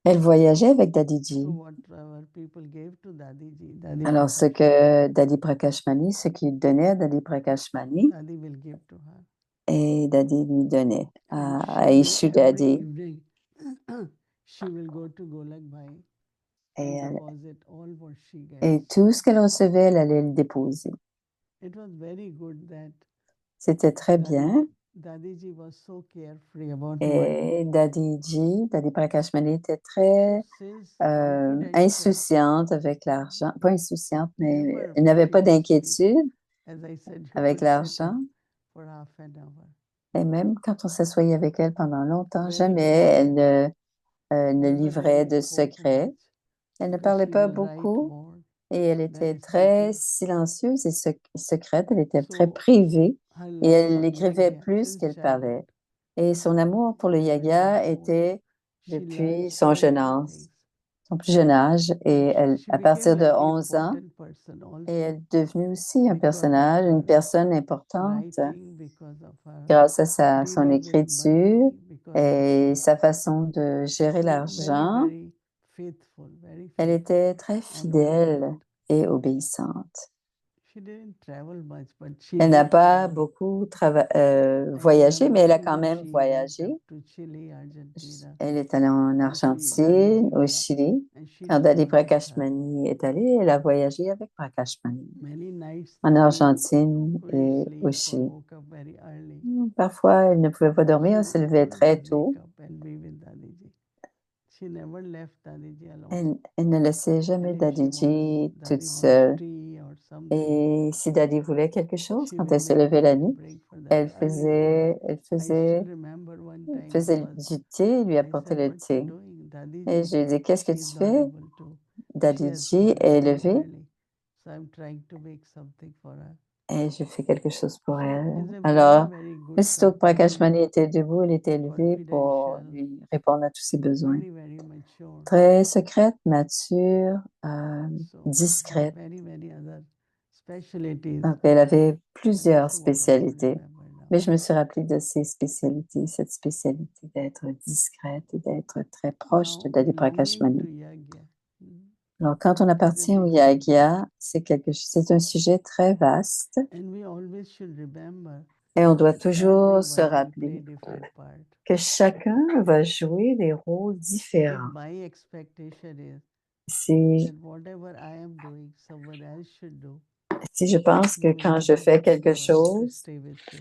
Elle voyageait avec Dadiji. So whatever people gave to Dadiji, Dadi Alors, ce que Dadi Prakashmani, ce qu'il donnait à Dadi Prakashmani, Dadi will give to her. et Dadi lui donnait And à she will Ishu every Dadi. evening she will go to Golak Bhai Et, and deposit all what she et gets. tout ce qu'elle recevait, elle allait le déposer. It was very good that C'était très bien. Dadiji was so carefree about money. Et Dadi Prakashmani était très So since confidential, insouciante avec l'argent. Pas insouciante, mais never elle n'avait she pas asked me, d'inquiétude as I said, you avec could sit l'argent. for half an hour. Et même quand on s'assoyait avec elle pendant longtemps, Very jamais quiet. elle ne Never livrait really de spoke secrets. much. Elle ne Because parlait she pas will write beaucoup more, et elle était very très secret. silencieuse et secrète. Elle était très So privée her et love elle for écrivait Yagya plus since qu'elle childhood, parlait. Et son amour pour le very yaga old. était She depuis learned son so jeune many âge, things. son plus jeune âge. Et And she à became partir de like an 11 ans, important person also et elle est devenue aussi un because of personnage, une her personne importante writing, because of her grâce à son dealing with écriture money, because of et her sa façon de gérer so l'argent. very faithful, very Elle faithful était très and fidèle obedient. et obéissante. She didn't travel much, but she Elle n'a did pas travel. beaucoup I voyagé, mais elle a remember quand même she went voyagé. up to Chile, Argentina, Elle est allée en when Argentine, Dadiji au went, Chili. and she Quand Dadi traveled with her. Prakashmani est allée, elle a voyagé avec Prakashmani Many nights en Dadiji Argentine couldn't et au sleep or Chili. woke up very early. Parfois, elle ne pouvait pas So dormir, elle she se levait would très wake tôt. up and be with Dadiji. She never left Dadiji alone. Elle ne laissait jamais And if she Dadiji toute Daddy wants seule. tea or something, Et si Dadi voulait quelque chose, she quand will elle se make levait la nuit, break for Daddy elle early. elle I still remember one time faisait because du thé, lui I apportait said, le what you thé. doing? Et Dadiji, je lui ai dit, qu'est-ce que she's tu not fais? able to. She has Dadiji gone est very levé early. So I'm trying to make something for her. et je fais quelque chose pour So elle. he's a very, Alors, very good aussitôt que person, Prakashmani était debout, elle était élevée pour confidential, lui répondre à tous ses besoins. very, very mature. Très secrète, mature, So discrète. very, very other specialties. Donc, elle avait plusieurs So what I could spécialités. remember now. Mais je me suis rappelée de ses spécialités, cette spécialité d'être discrète et d'être très proche Now, de Dadi belonging Prakashmani. to Yagya. Alors, quand on appartient au Yagya, c'est un sujet très vaste. And we always should remember Et on doit toujours se Everyone will rappeler play different part. que chacun va jouer des rôles If différents. my expectation is Si, that whatever I am doing, someone else should do, si je pense que you will quand je never fais get quelque anyone to chose, stay with you.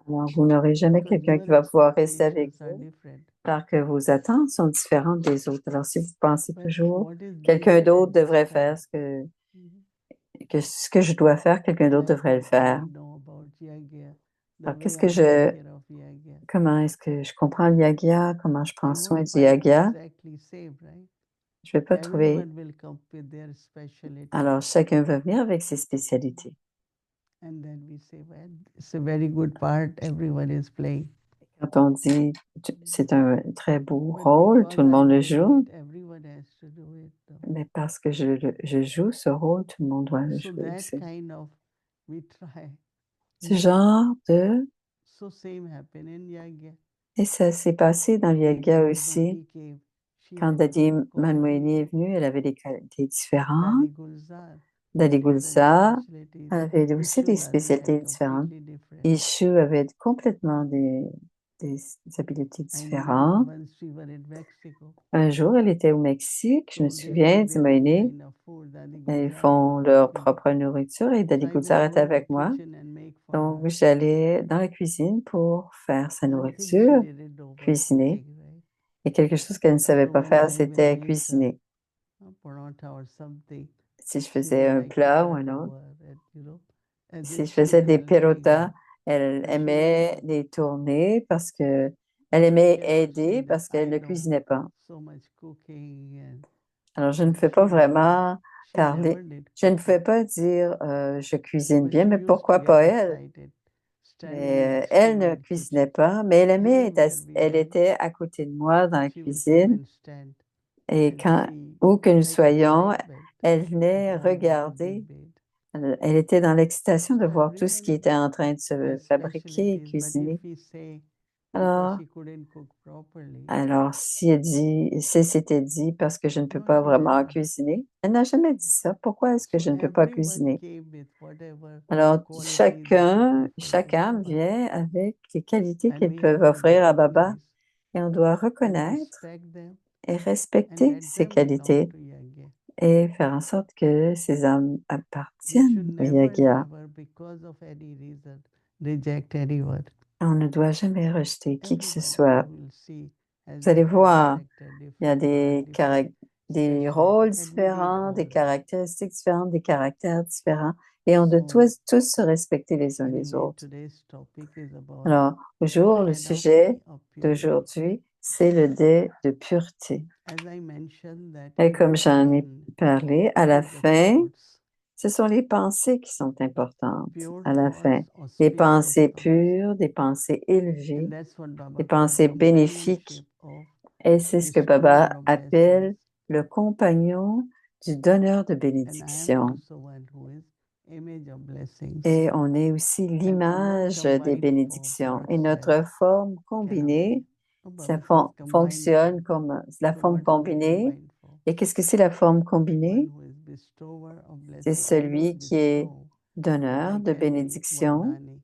alors vous n'aurez jamais Because quelqu'un your qui va pouvoir rester avec expectations are vous different. parce que vos attentes sont différentes des autres. Alors, si vous pensez But toujours what is quelqu'un needed d'autre at this devrait time? faire Mhm. ce que je dois faire, quelqu'un d'autre Like devrait le what faire. we know about Yagya, the Alors, way qu'est-ce I que take care of Yagya. comment est-ce que je comprends le yagya? Comment je prends You soin won't du find yagya? exactly same, right? Je vais pas trouver. Everyone will come with their specialty. Alors, chacun va venir avec ses spécialités. And then we say, well, it's a very good part everyone is playing. Quand on dit c'est un très beau But rôle, because tout le monde I'm le doing joue, it, everyone has to do it. Though. mais parce que je joue ce rôle, tout le monde doit le So jouer that aussi. kind of we try. Ce genre de... So same happen in Yagya. Et ça s'est passé dans le yagya When aussi. Manmohini came, she Quand had Dadi different Manmohini qualities. est venue, elle avait des qualités différentes. Dadi Gulzar, Dadi different Gulzar specialties. avait aussi des Ishu Lazi spécialités had différentes. completely different. Ishu avait complètement des habiletés I différentes. remember once we were in Mexico. Un jour, elle était au Mexique, je me So they souviens, make their own Dimoini, kind of food. Dadi ils Gulzar font was leur with me. propre nourriture et Dadi So I would Gulzar go était in the avec moi. kitchen and make for Donc, her. j'allais dans la cuisine pour faire sa One thing she nourriture, didn't know was cuisiner. cooking, right? Et quelque chose qu'elle ne savait So pas when faire, I will c'était make cuisiner. a paratha or something, Si je she faisais would un like to plat ou cut un autre, over and, you know, as si if je she faisais is des helping pirotas, me elle to show aimait me. les tourner parce que elle But I aimait cannot aider say that parce qu'elle I ne know cuisinait pas. so much cooking and Alors, je ne fais she pas never did. vraiment She parler. never did Je ne cooking. fais pas dire je cuisine But bien, she mais used to pourquoi get pas elle? excited, standing Mais next to elle me ne in cuisinait kitchen. pas, mais elle aimait Anywhere we elle went, était à côté de moi dans la she will come cuisine and stand et and quand see, où que nous like soyons, excitement elle that venait all that is regarder. being made. Elle était dans l'excitation de So voir tout ce qui everyone était en train de se has fabriquer et specialties, but if cuisiner. we say because Alors, she couldn't cook properly, si elle dit, si c'était dit parce que je ne peux no, pas she vraiment never. cuisiner, elle n'a jamais dit ça. Pourquoi est-ce que So je ne peux pas everyone cuisiner? came with whatever Alors, qualities they could offer to chacun Baba. vient avec les qualités And qu'ils we have peuvent to offrir à Baba recognize et on doit and reconnaître respect them et and respecter let ces them belong qualités to Yagya. et faire en sorte que ces âmes We should appartiennent au never, Yagya. never, because of any reason, reject anyone. On ne doit jamais rejeter qui que ce Everybody soit. you will see has Vous allez different voir, character, il y a different part, des different rôles specialty, and we need différents, all des that. caractéristiques différentes, des caractères différents, et on doit So tous se respecter les uns les anyway, autres. today's topic is about Alors, au jour, le sujet canopy of purity. d'aujourd'hui, c'est le dé de pureté. As I mentioned that Et in comme the j'en ai end, parlé, à it la is the fin, thoughts, ce sont les pensées qui sont importantes. pure À la fin, thoughts, des auspicious pensées thoughts. pures, des pensées élevées, And that's what Baba des called pensées bénéfiques. companionship of Et c'est ce que bestower Baba of appelle blessings. le compagnon du donneur de And I am bénédiction. also one who is image of blessings. Et on est aussi And our l'image des combined bénédictions. form Et works notre as forme canopy. combinée, Oh, ça Baba says combined fonctionne form. comme la So forme what is the combinée. combined form? Et qu'est-ce que c'est la forme One combinée? who is bestower of C'est blessings. I don't celui qui est bestow donneur de like any bénédiction. Murdani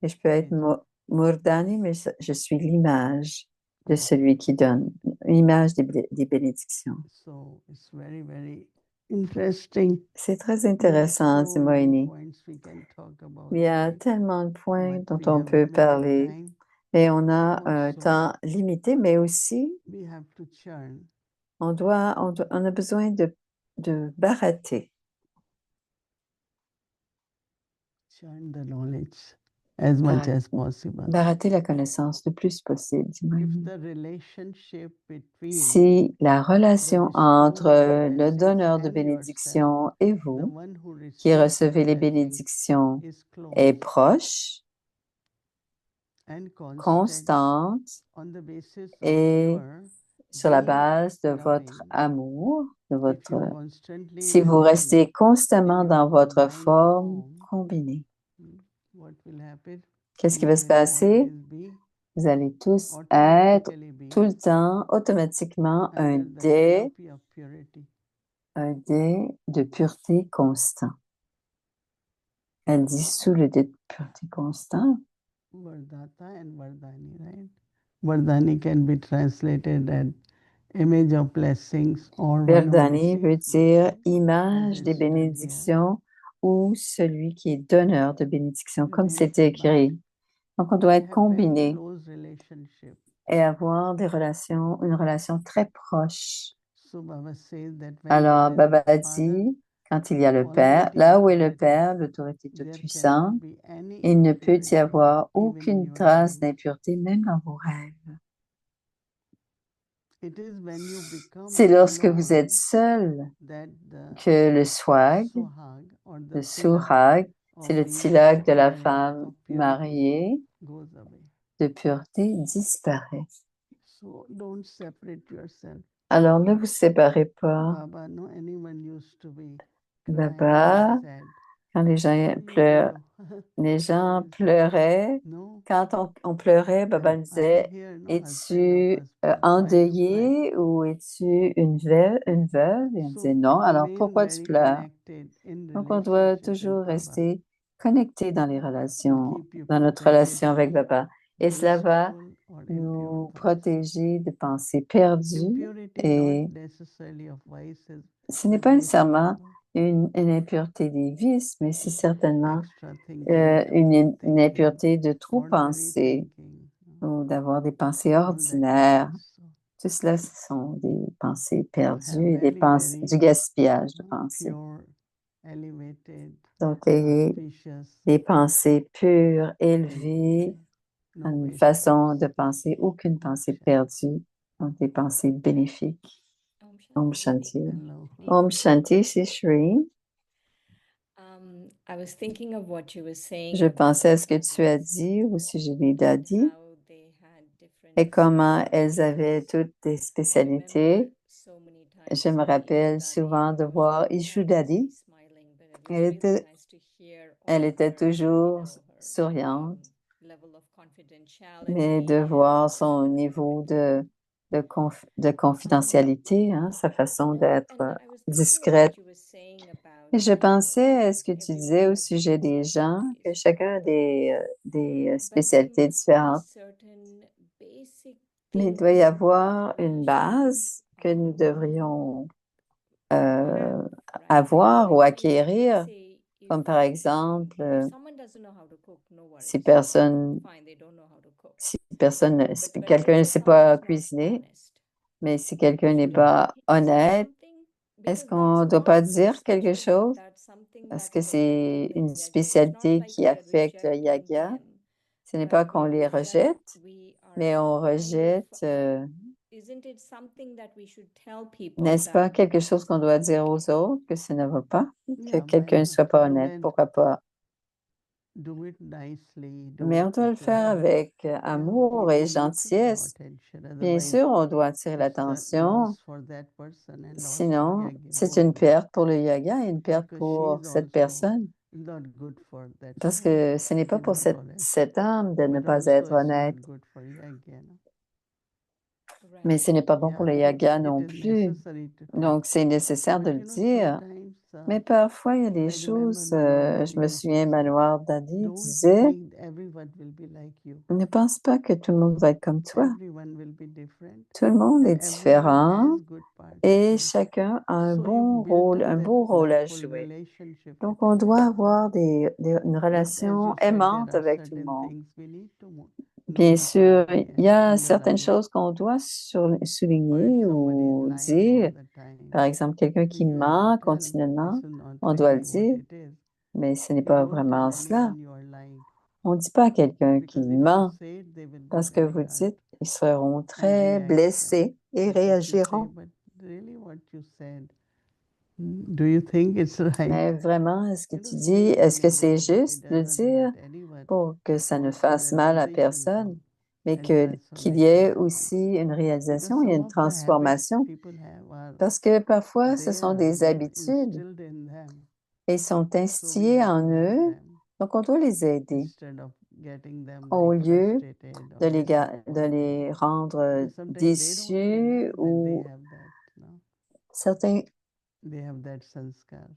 Et je peux être image. Murdani, mais je suis l'image de celui qui donne, l'image des bénédictions. So it's very, very interesting. C'est très There are intéressant, so many Simoini. points we can talk about Il y a today, tellement de points but dont we on have peut limited parler, time. mais on a un Also, temps limité, mais aussi we have to churn. on a besoin de barater, Churn the knowledge as much as possible. barater la connaissance le plus possible, If Simoini. the relationship between Si la the relation bestower entre of le blessings donneur de and yourself, bénédiction et the vous, one who qui receives the recevez les blessing, bénédictions, is est close proche, and constant constante on the basis of et your sur la being base de votre loving. amour, de If votre, you constantly si vous remain restez constamment in dans your votre combined forme form, combinée, what will happen? qu'est-ce qui You va se will passer? always be Vous allez tous être automatically be tout le temps automatiquement under the canopy of purity. un dé de pureté constant. Elle dit sous le dé de pureté constant. Vardhata and Vardhani, right? Vardhani can be translated as image of blessings or one who Verdani veut receives dire blessings, as image it des said here. bénédictions ou celui qui est donneur de bénédictions, To comme be c'est écrit. Donc, on doit être have very combiné close relationship. et avoir une relation très proche. So Baba says that when Alors, there is Baba a father, dit, quand il y a le Père, là où est le Père, l'autorité there toute-puissante, cannot be any il ne peut y impurity, avoir even in aucune your trace dream. d'impureté, même dans vos rêves. It is when you become C'est lorsque vous alone êtes seul that the que le swag, sohag or the le tilak sourag, c'est of le being tilak de la married femme of purity mariée goes away. de pureté disparaît. So don't separate yourself. Alors ne vous séparez pas. Baba, no, anyone used to be crying Baba, and sad. quand les gens How you pleurent, know? les gens Yes. pleuraient. No, Quand on pleurait, Baba I am disait, here, no, husband of es-tu husband, why to cry? endeuillée ou es-tu une veuve? Et on disait So non. Alors remain pourquoi tu very pleures? connected in Donc on doit relationship with toujours Baba rester connecté dans les and relations, keep you dans notre protected relation avec from Baba. Et cela va wasteful or nous impure thoughts. protéger de pensées perdues. Impurity Et not necessarily of vices, ce n'est but pas wasteful nécessairement thoughts, une impureté des vices, mais c'est certainement extra thinking, une thinking, impureté de trop ordinary penser thinking, ou d'avoir des pensées all that ordinaires. is so. Tout cela, ce sont des pensées To have perdues et very, very du gaspillage de pensées. pure, elevated, Donc, ayez auspicious, des pensées pures, élevées, no une waste façon thoughts. de penser, aucune pensée Shanti. perdue, donc des pensées bénéfiques. Om Shanti. Hello. Om Shanti, c'est Shri. I was thinking of what you were saying Je about pensais à ce que tu as dit au sujet des dadis how they had different et comment elles avaient toutes des spécialités. so many Je times me rappelle souvent de voir Ishu Dadi. smiling, but it was really nice to hear Elle all était her, toujours her, souriante, level of mais confidentiality de voir and son niveau de confidentialité, hein, sa façon d'être and I was thinking of discrète. what you were saying about Et je pensais à ce que tu disais au everyone has sujet des gens, que specialties. chacun a des But there spécialités must be différentes, certain basic mais il doit y things avoir we une should, base que nous devrions have, right? avoir ou Like, acquérir, say, comme par exemple, if someone doesn't know how to cook, no si worries. personne, Fine, they don't know how to cook. si But quelqu'un ne say sait someone pas is not cuisiner, honest. mais si quelqu'un n'est Yeah. pas Is there honnête, something, est-ce because qu'on ne that's doit pas not dire a quelque specialty, chose? that's something Parce that que can affect c'est the une yaga. It's not spécialité like qui we are affecte le rejecting yaga. them, Ce n'est but pas qu'on we les rejette, we are mais on kind of, rejette, isn't it something that we should tell people n'est-ce pas, that quelque chose qu'on doit dire aux autres, que ça ne va pas, que Yeah, quelqu'un why ne not? soit pas Do honnête, it, pourquoi pas? do it nicely. Do Mais it on doit le with faire love. avec Yeah, amour et people need to draw gentillesse. attention. Bien Otherwise, sûr, on doit attirer it's a l'attention. loss for that person and loss for Sinon, Yagi c'est both. une perte pour le yoga et une perte Because pour she's cette also personne. not good for that Parce soul que ce n'est if pas she's pour not honest. cette âme de ne But pas also être it's honnête, not good for Yagi. No? mais ce n'est pas bon Yeah, pour le yoga it non is plus. necessary to tell. Donc, c'est nécessaire de But le you know, dire. sometimes Mais parfois, il y a des I remember choses, Manohar je me Daddy used to souviens, say, Manoir Dadi don't disait, think everyone will be like you. ne pense pas que tout le monde va être comme toi. Everyone will be different Tout le monde est and everyone différent has good parts et too. chacun a un So you build up un that beau rôle à lustful jouer. relationship Donc, with on doit everyone. avoir une But as relation you said, aimante there are avec tout le certain monde. things we need to Bien sûr, notify il y and a certaines underline. choses qu'on doit Or if souligner somebody is ou lying dire. all the time, Par exemple, quelqu'un qui you have to ment tell continuellement, this is not on doit le really what dire, it is. mais ce n'est You pas don't tell vraiment cela. anyone you are lying. On ne dit pas à quelqu'un qui Because if you ment say it, they will be parce que very vous hurt dites, ils seront and très react. blessés et But if you say, réagiront. but really what you said, do you think it's right? Mais vraiment, est-ce que You know, tu dis, say it est-ce in que a c'est way that it juste de le doesn't dire hurt anyone, pour que but ça ne also fasse mal à realization personne, comes mais and qu'il y ait transformation comes. aussi une Because réalisation, il y a some une of the habits transformation? people have are Parce que parfois, ce sont there, des they are habitudes instilled in them. et sont So we instillées have en to help eux, them donc on doit les aider instead of getting them au very lieu frustrated or de de disappointed. les rendre Because sometimes they don't déçus realize that they ou have that, no? certains, They have that sanskar.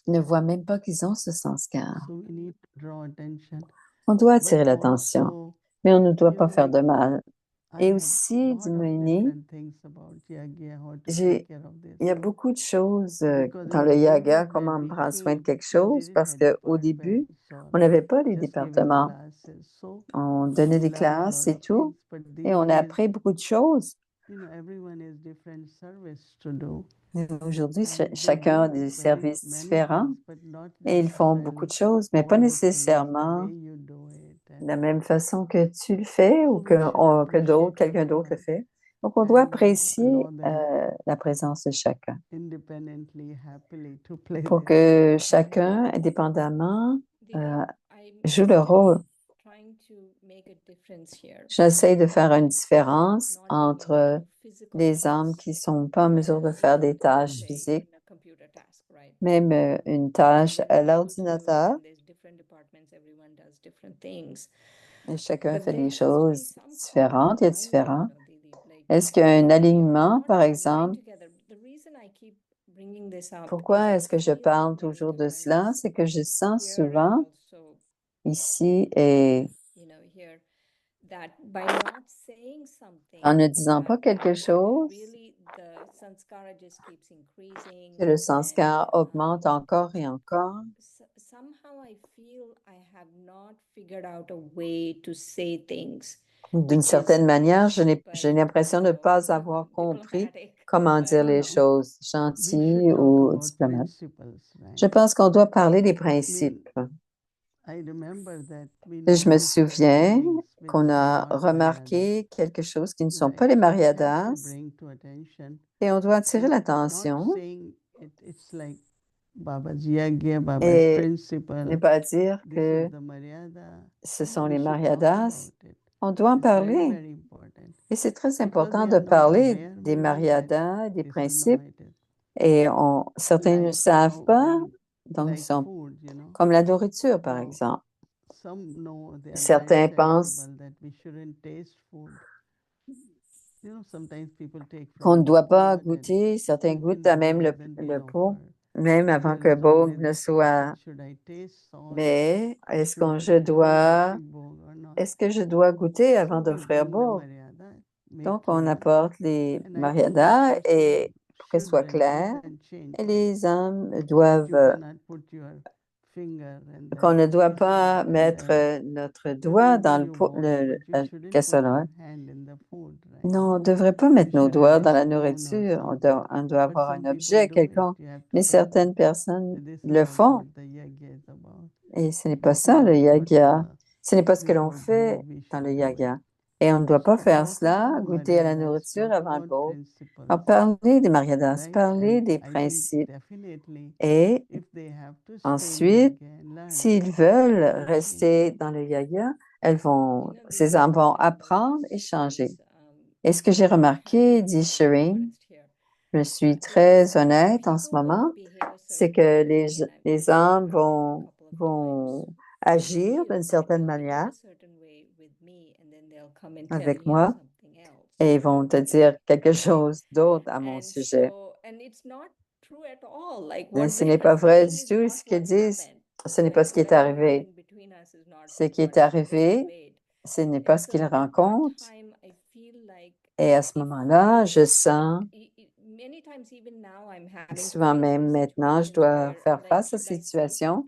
ne voient même pas qu'ils ont ce sanskar. So we need to draw attention. On doit But attirer l'attention, also, mais on ne doit you pas know, faire de mal. I Et have aussi, lot dit of Moini, different things about yagya, how to j'ai take care of this. il y a beaucoup de choses Because dans in le the yaga, days comment when we prendre soin de came, quelque we chose, didn't parce have qu'au department, début, so on n'avait pas les just giving départements. classes. So On we donnait des learned a classes lot et of tout, things. But et these on a days, appris beaucoup de choses. you know, everyone has different service to do. Et aujourd'hui, And they chacun a do des very services many différents things, but not et ils font beaucoup necessarily de choses, mais pas all the things the nécessairement way you do it. de la And même façon que tu le fais ou so we should que d'autres, appreciate quelqu'un d'autre le everyone fait. Donc, on doit and apprécier allow them la présence de chacun independently, happily to play pour their que role. chacun, indépendamment, I'm joue le rôle. trying to make a difference here. J'essaie de faire une différence Not being able entre to physical les âmes tasks, qui ne sont pas en mesure de faire des tâches say, physiques, in a computer task, right? même une tâche When à we go to, l'ordinateur, and there's different departments, everyone does different things. et chacun But fait there des has to be choses some common différentes, il y a alignment, différents. Didi, like Est-ce qu'il y a un we are alignement, not par aligned exemple? together. The reason I keep bringing this up is Pourquoi I est-ce que je feel parle many toujours de times cela? C'est que je sens here and souvent also, ici et here, that by not saying something, en ne disant pas that quelque chose, really the sanskara just keeps increasing, que le and sanskar augmente encore et encore. somehow I feel I have not figured out a way to say things D'une which is certaine manière, nice, j'ai but l'impression de ne pas avoir compris diplomatic, comment but dire les No, choses we gentilles should talk ou about diplomates. principles, Je right? pense qu'on doit parler des I mean, principes. I remember that we Et je me noticed certain souviens things which qu'on are a not Maryadas, remarqué quelque chose qui ne sont pas right? les So we have to Maryadas bring to attention et on doit attirer and not l'attention saying it's like Baba's yagya, Baba's et ne principle. pas dire This que is the Maryada. ce sont No, we les should talk Maryadas. about it. On doit en It's very, parler. very important. Et c'est très Because important they de are not parler aware, des maybe, that Maryadas, des this is principes. not it is. Et certains ne Like, savent pas, when, donc ils like sont food, you know. comme la nourriture, par Now, exemple. some know they are very Certains pensent sensible that we shouldn't taste food. You know, sometimes people take qu'on ne from the doit pas pot and goûter. Certains in goûtent à même Bhog, then they le pot, offer. même But avant there que is Bog always ne this soit. question, should I taste salt? Mais Should I offer Bhog or not? est-ce que je dois goûter avant So we d'offrir bring the Bog? Maryada, make Donc, on clear. apporte les And I think Maryadas that et person pour qu'elles should soient realize claires, and change et it. les hommes That doivent, you cannot put your finger and qu'on then ne doit taste pas it and mettre then notre doigt wherever dans you want, but you la shouldn't put casserole. your hand in the food, right? Non, on ne devrait pas You mettre nos should have doigts a dans la spoon or nourriture. something. On doit But avoir un some people objet do it. quelconque. You have to Mais tell certaines them personnes that this is le not font. what the yagya is about. Et ce n'est pas This is ça, le not what yaga. Ce n'est pas ce que l'on before fait bhog we dans le should do it. yaga. Et on ne doit pas So faire talk cela, about goûter à la Maryadas, nourriture talk avant le about bol. En principles, parler des Maryadas, right? parler And des I think principes. definitely Et if they have to stay in ensuite, yagya and learn, s'ils veulent they will change. rester dans le yaga, ces âmes vont apprendre et changer. Et ce que j'ai remarqué, dit Shireen, je suis très honnête en ce moment, c'est que les âmes vont agir d'une certaine manière avec moi et ils vont te dire quelque chose d'autre à mon sujet. Mais ce n'est pas vrai du tout ce qu'ils disent. Ce n'est pas ce qui est arrivé. Ce qui est arrivé, ce n'est pas ce qu'ils rencontrent. Et à ce moment-là, je sens, souvent même maintenant, je dois faire face à cette situation.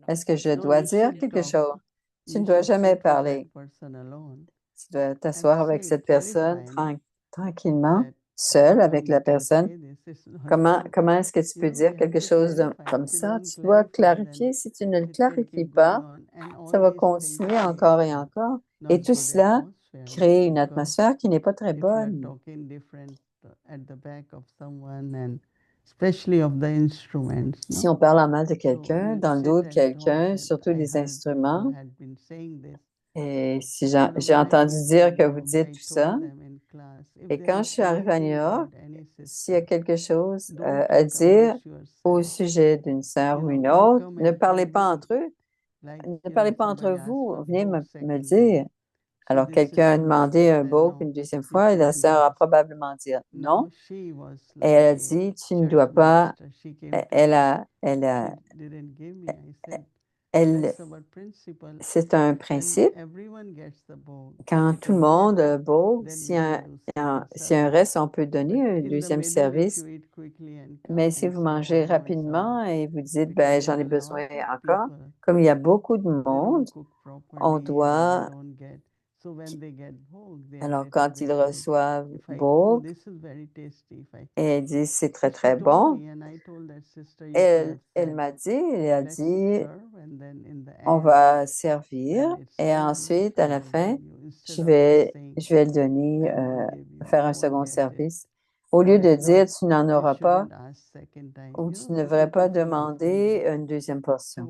Est-ce que je No, dois you dire should quelque talk. chose? Tu You ne dois should jamais sit with that parler. person alone Tu dois and t'asseoir avec say, cette personne clarify me tranquillement, that seule how avec come la you can personne. say this is not Comment true. est-ce que tu You peux know, dire you have quelque to chose clarify. comme If you ça? don't Tu dois clarify, then clarifier. Si tu ne le it will clarifies keep pas, going on. And ça all va these things continuer create encore et encore. Et not tout good cela atmosphere crée une because atmosphère qui n'est pas très if you are bonne. talking different at the back of someone and especially of the instruments, Si no? on parle en mal de So quelqu'un, we dans le sit dos de and talk quelqu'un, that surtout I les heard instruments, you had been saying this. et si You know, j'ai when I entendu came to dire que New vous York, dites I tout ça, told them in class, if et there quand is je suis arrivée à New anything York, about any s'il y a sister, quelque chose don't à talk dire amongst au yourselves. sujet d'une sœur You ou know, une you autre, come ne and tell parlez pas me, entre eux, like, ne you know, parlez pas entre somebody asked vous, for venez Bhog me second time. dire. Alors, quelqu'un a demandé un bhog une deuxième fois et la sœur a probablement dit non. Et elle a dit, tu ne dois pas, c'est un principe. Quand tout le monde a bhog, si un reste, on peut donner un deuxième service. Mais si vous mangez rapidement et vous dites, ben, j'en ai besoin encore, comme il y a beaucoup de monde, on doit, alors quand ils reçoivent bhog, et elle dit, c'est très, très bon. Elle m'a dit, elle a dit, on va servir et ensuite, à la fin, je vais le donner, faire un second service. Au lieu de dire, tu n'en auras pas, ou tu ne devrais pas demander une deuxième portion.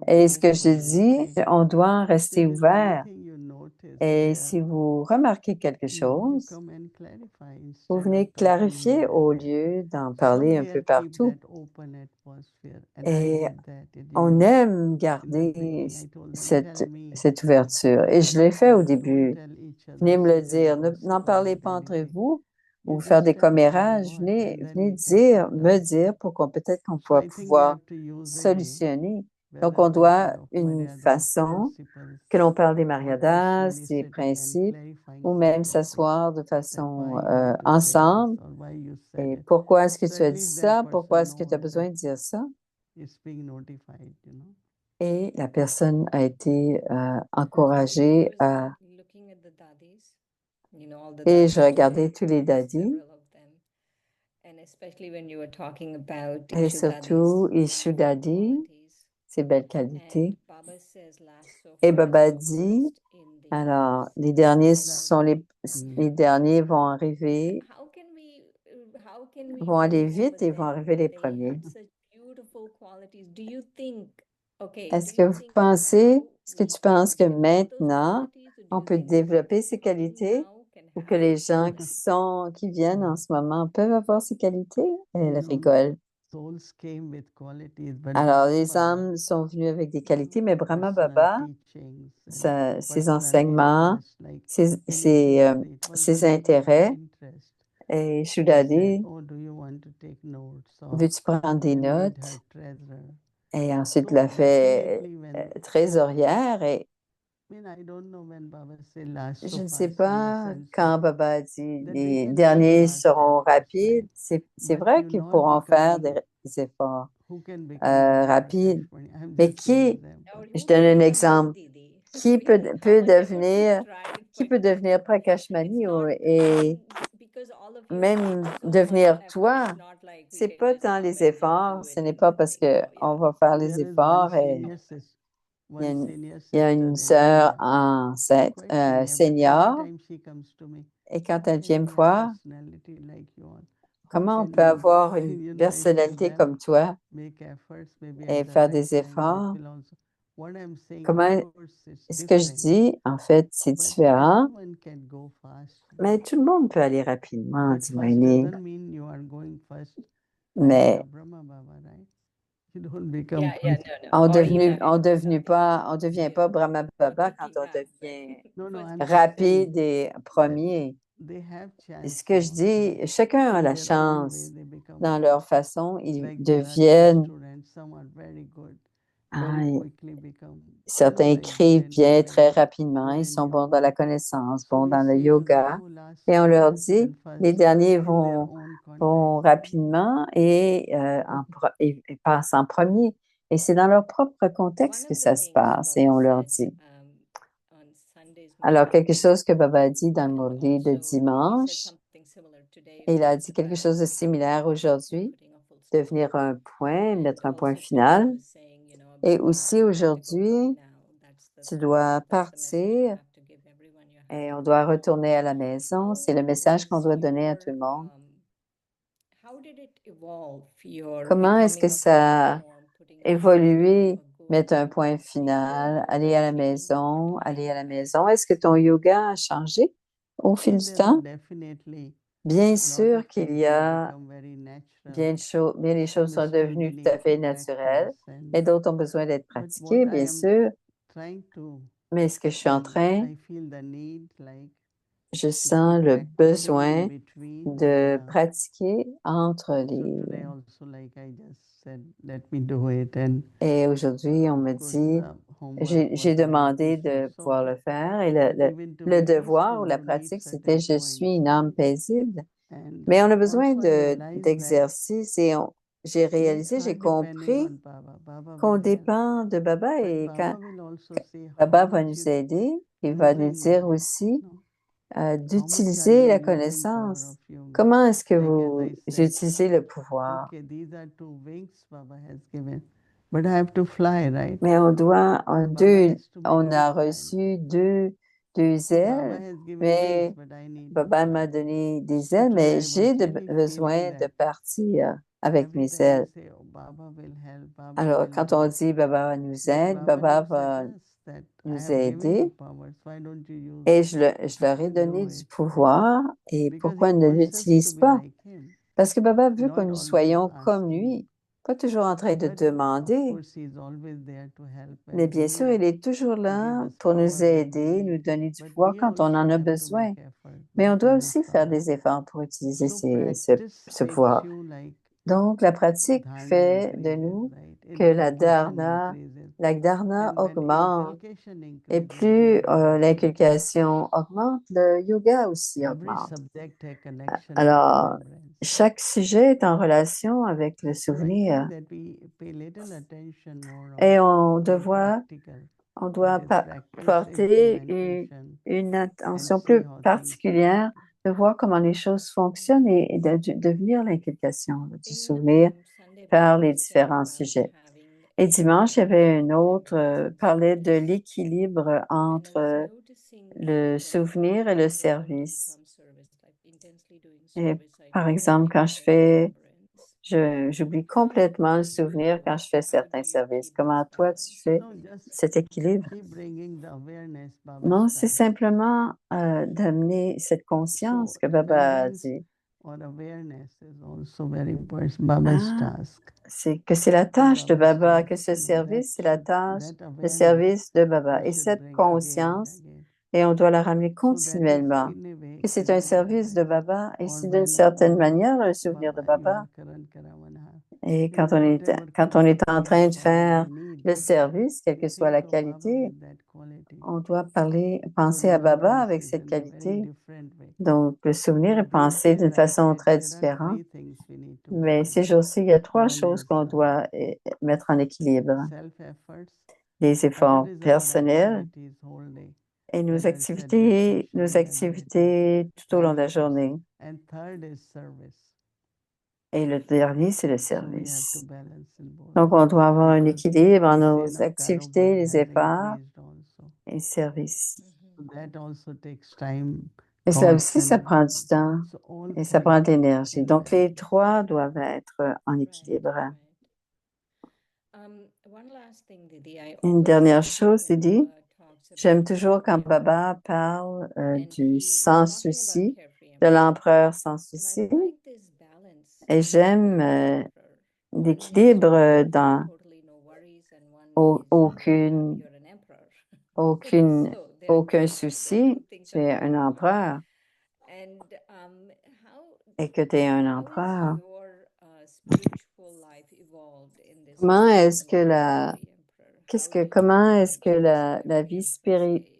Et ce que je dis, on doit rester ouvert. Et si vous remarquez quelque chose, vous venez clarifier au lieu d'en parler un peu partout. Et on aime garder cette ouverture. Et je l'ai fait au début. Venez me le dire. N'en parlez pas entre vous ou faire des commérages. Venez me dire pour qu'on peut-être qu'on va pouvoir solutionner. Donc, on doit une façon que l'on parle des mariadas, des principes, ou même s'asseoir de façon ensemble. Et pourquoi est-ce que tu as dit ça? Pourquoi est-ce que tu as besoin de dire ça? Et la personne a été encouragée à... Et je regardais tous les daddies. Et surtout, Ishu Daddy, ses belles qualités. Et Baba dit, alors, les derniers vont arriver, vont aller vite et vont arriver les premiers. Est-ce que tu penses que maintenant, on peut développer ces qualités ou que les gens qui viennent en ce moment peuvent avoir ces qualités? Elle rigole. Alors, les âmes sont venues avec des qualités, mais Brahma Baba, ses enseignements, ses intérêts, et Shuddhadi, veux-tu prendre des notes? Et ensuite, la fait trésorière. Et je ne sais pas quand Baba a dit les derniers seront rapides. C'est vrai qu'ils pourront faire des efforts rapides. Mais je donne un exemple, qui peut devenir Prakashmani et même devenir toi? C'est pas tant les efforts, ce n'est pas parce qu'on va faire les efforts et il y a une sœur senior et quand elle vient me voir, comment on peut avoir une personnalité comme toi et faire des efforts? Ce que je dis, en fait, c'est différent, mais tout le monde peut aller rapidement, dit Moini. Mais on ne devient pas Brahma Baba quand on devient rapide et premier. Et ce que je dis, chacun a la chance dans leur façon, ils deviennent. Certains écrivent bien très rapidement, ils sont bons dans la connaissance, bons dans le yoga. Et on leur dit, les derniers vont rapidement et passent en premier. Et c'est dans leur propre contexte que ça se passe et on leur dit. Alors, quelque chose que Baba a dit dans le Murli de dimanche, il a dit quelque chose de similaire aujourd'hui, devenir un point, mettre un point final. Et aussi aujourd'hui, tu dois partir et on doit retourner à la maison. C'est le message qu'on doit donner à tout le monde. Comment est-ce que ça a évolué, mettre un point final, aller à la maison, Est-ce que ton yoga a changé au fil du temps? Bien sûr qu'il y a bien les choses sont devenues tout à fait naturelles et d'autres ont besoin d'être pratiquées, bien sûr. Mais ce que je suis en train, I feel the need, like, je to sens keep le practicing besoin in between. de And pratiquer entre so les... today also, like I just said, let me do it. And Et aujourd'hui, on me of course, dit, the homework j'ai was about demandé peaceful de pouvoir soul. le faire. Et But even to le be devoir ou peaceful, la you need pratique, c'était certain je suis une âme points. paisible. And Mais on a besoin also I realized that d'exercice et j'ai we réalisé, are j'ai depending compris on Baba. Baba qu'on will help. dépend de Baba But et quand Baba will also say how Baba va much nous you aider, il va nous using dire aussi no? How much are d'utiliser you la using power connaissance. of yoga? Comment est-ce que Like as vous I said, utilisez le pouvoir? okay, these are two wings Baba has given, but I have to fly, right? Mais on doit, Baba has to make on me a fly. reçu deux Baba ailes, has given wings, mais but I need to Baba m'a fly. donné des So ailes, mais today I was j'ai really besoin feeling de that partir avec every mes time we ailes. say, oh, Baba will help, Baba Alors, will quand on help. dit Baba nous But aide, Baba Baba looks at va us that I nous have given you aider. powers, why don't you use Et je leur ai do donné du it? pouvoir. Et Because pourquoi he ils ne wants us to l'utilisent be pas? like him, Parce que Baba veut que not nous always soyons comme asking. lui, pas toujours en train de But of demander. course, he's always there to help Mais when we bien sûr, need il est toujours to give là us pour power nous when we aider, nous need. donner du But pouvoir we quand on en also a have to besoin. make effort Mais on to doit use aussi faire power. des efforts pour utiliser So ce practice takes pouvoir. you like Donc, la pratique dharna fait de increases, nous right? que la Inculcation dharna, increases. la dharna And when augmente. inculcation Et increases, plus yoga increases. l'inculcation augmente, le yoga aussi Every augmente. subject has connection with Alors, remembrance. chaque sujet est en relation avec le So I souvenir. think that we pay little attention more Et on very practical. on doit That is practice porter implementation une and attention see plus how things particulière de voir comment les choses fonctionnent et de devenir l'inculcation du souvenir Sunday par les Bible study, différents I was sujets. having Et dimanche, il y avait une autre, remembrance parlait and de l'équilibre I was entre noticing le that souvenir et le when I'm service. doing some service, like intensely doing Et service, I par exemple, totally quand je forget fais, remembrance. j'oublie How complètement le do you souvenir quand je fais how certains do you services. keep Comment this toi tu balance? fais no, just cet équilibre? keep bringing the awareness Baba Non, c'est starts. simplement d'amener cette conscience So que Baba a remembrance dit. or awareness is also very important. Baba's Ah, task. c'est que c'est la tâche de Baba's Baba, task. que ce No, service, c'est la tâche, that le awareness service de Baba. we Et should cette bring again and conscience, again. et on doit la ramener So that is continuellement, in a way que c'est un service de remembrance. Baba et Or c'est d'une when certaine manière un souvenir de Baba, you Baba. are Karan Karamana. Et You know, whatever quand on est en quality train de Baba faire will need, le service, quelle que we soit la think of Baba qualité, with that quality. on doit So penser à Baba remembrance avec is cette in a very qualité. different way. Donc, le souvenir So est these pensé days d'une I façon said très there are différente. 3 things we need to Mais balance. ces jours-ci, il y a 3 One choses is qu'on doit mettre en équilibre. self-efforts, Les efforts other is our personnels activities whole day, et whether it's at nos meditation, activités tout au long de la journée. and third is service. Et le dernier, c'est le So we have to service. balance in both. Donc, on doit avoir un Because équilibre en we say nos now activités, karobar les has efforts increased also. et service. So that also takes time, Et ça cost, aussi, ça and prend du temps so all et ça 3 prend de l'énergie. in Donc, les balance. 3 doivent être en équilibre. One last thing, Didi. I Une always dernière like it chose, when Didi. Baba talks J'aime about toujours quand carefree Baba emperor. parle And du he was sans talking about souci, carefree de emperor. l'empereur sans And I souci. like this balance Et in j'aime carefree emperor. One is l'équilibre you dans have totally no worries, and one is aucune, you're an emperor. aucune, So they're aucun two souci, things tu are es very un different. empereur And et que tu es un how is empereur. your spiritual life evolved in this Comment time est-ce of que carefree emperor? comment est-ce que practice la carefree vie emperor stage?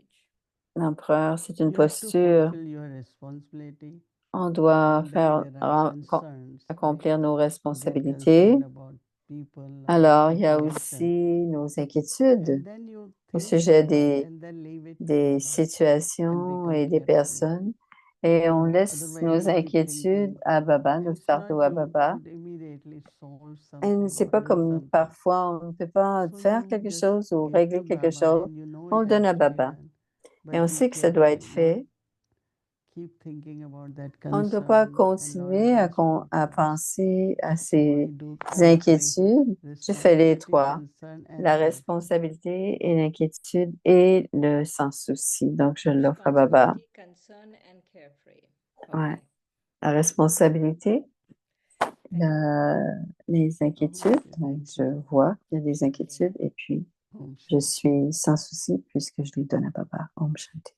l'empereur, c'est une You have to posture. fulfill your responsibility, On doit and then there are concerns, like accomplir nos you get responsabilités. concerned about people, Alors, il y a situations, aussi nos inquiétudes and then you au think sujet about and then leave it to des Baba and situations become et des carefree. personnes. Et on laisse Otherwise, nos you keep inquiétudes thinking, à Baba, nos and it's not fardeaux à you Baba. could immediately solve Et something c'est or pas do comme something. parfois on ne peut pas So faire you quelque just chose ou give régler to quelque Baba, chose. and you know On it le donne has à to be Baba. done. Et But on be sait que ça doit careful, être fait. not keep thinking about that On ne doit pas concern and continuer all those à 4 points. penser à So I ces do all 3: inquiétudes. Je fais les responsibility, 3, concern, and la carefree. responsabilité et l'inquiétude et le sans-souci. Donc, je l'offre à Baba. Responsibility, concern, and carefree. Ouais. Okay. La responsabilité, Thank you. les inquiétudes. Okay, Donc, thank je you. vois qu'il y a des Shanti. inquiétudes et puis Om Je Shanti. suis sans souci puisque je lui donne à papa. Om Shanti.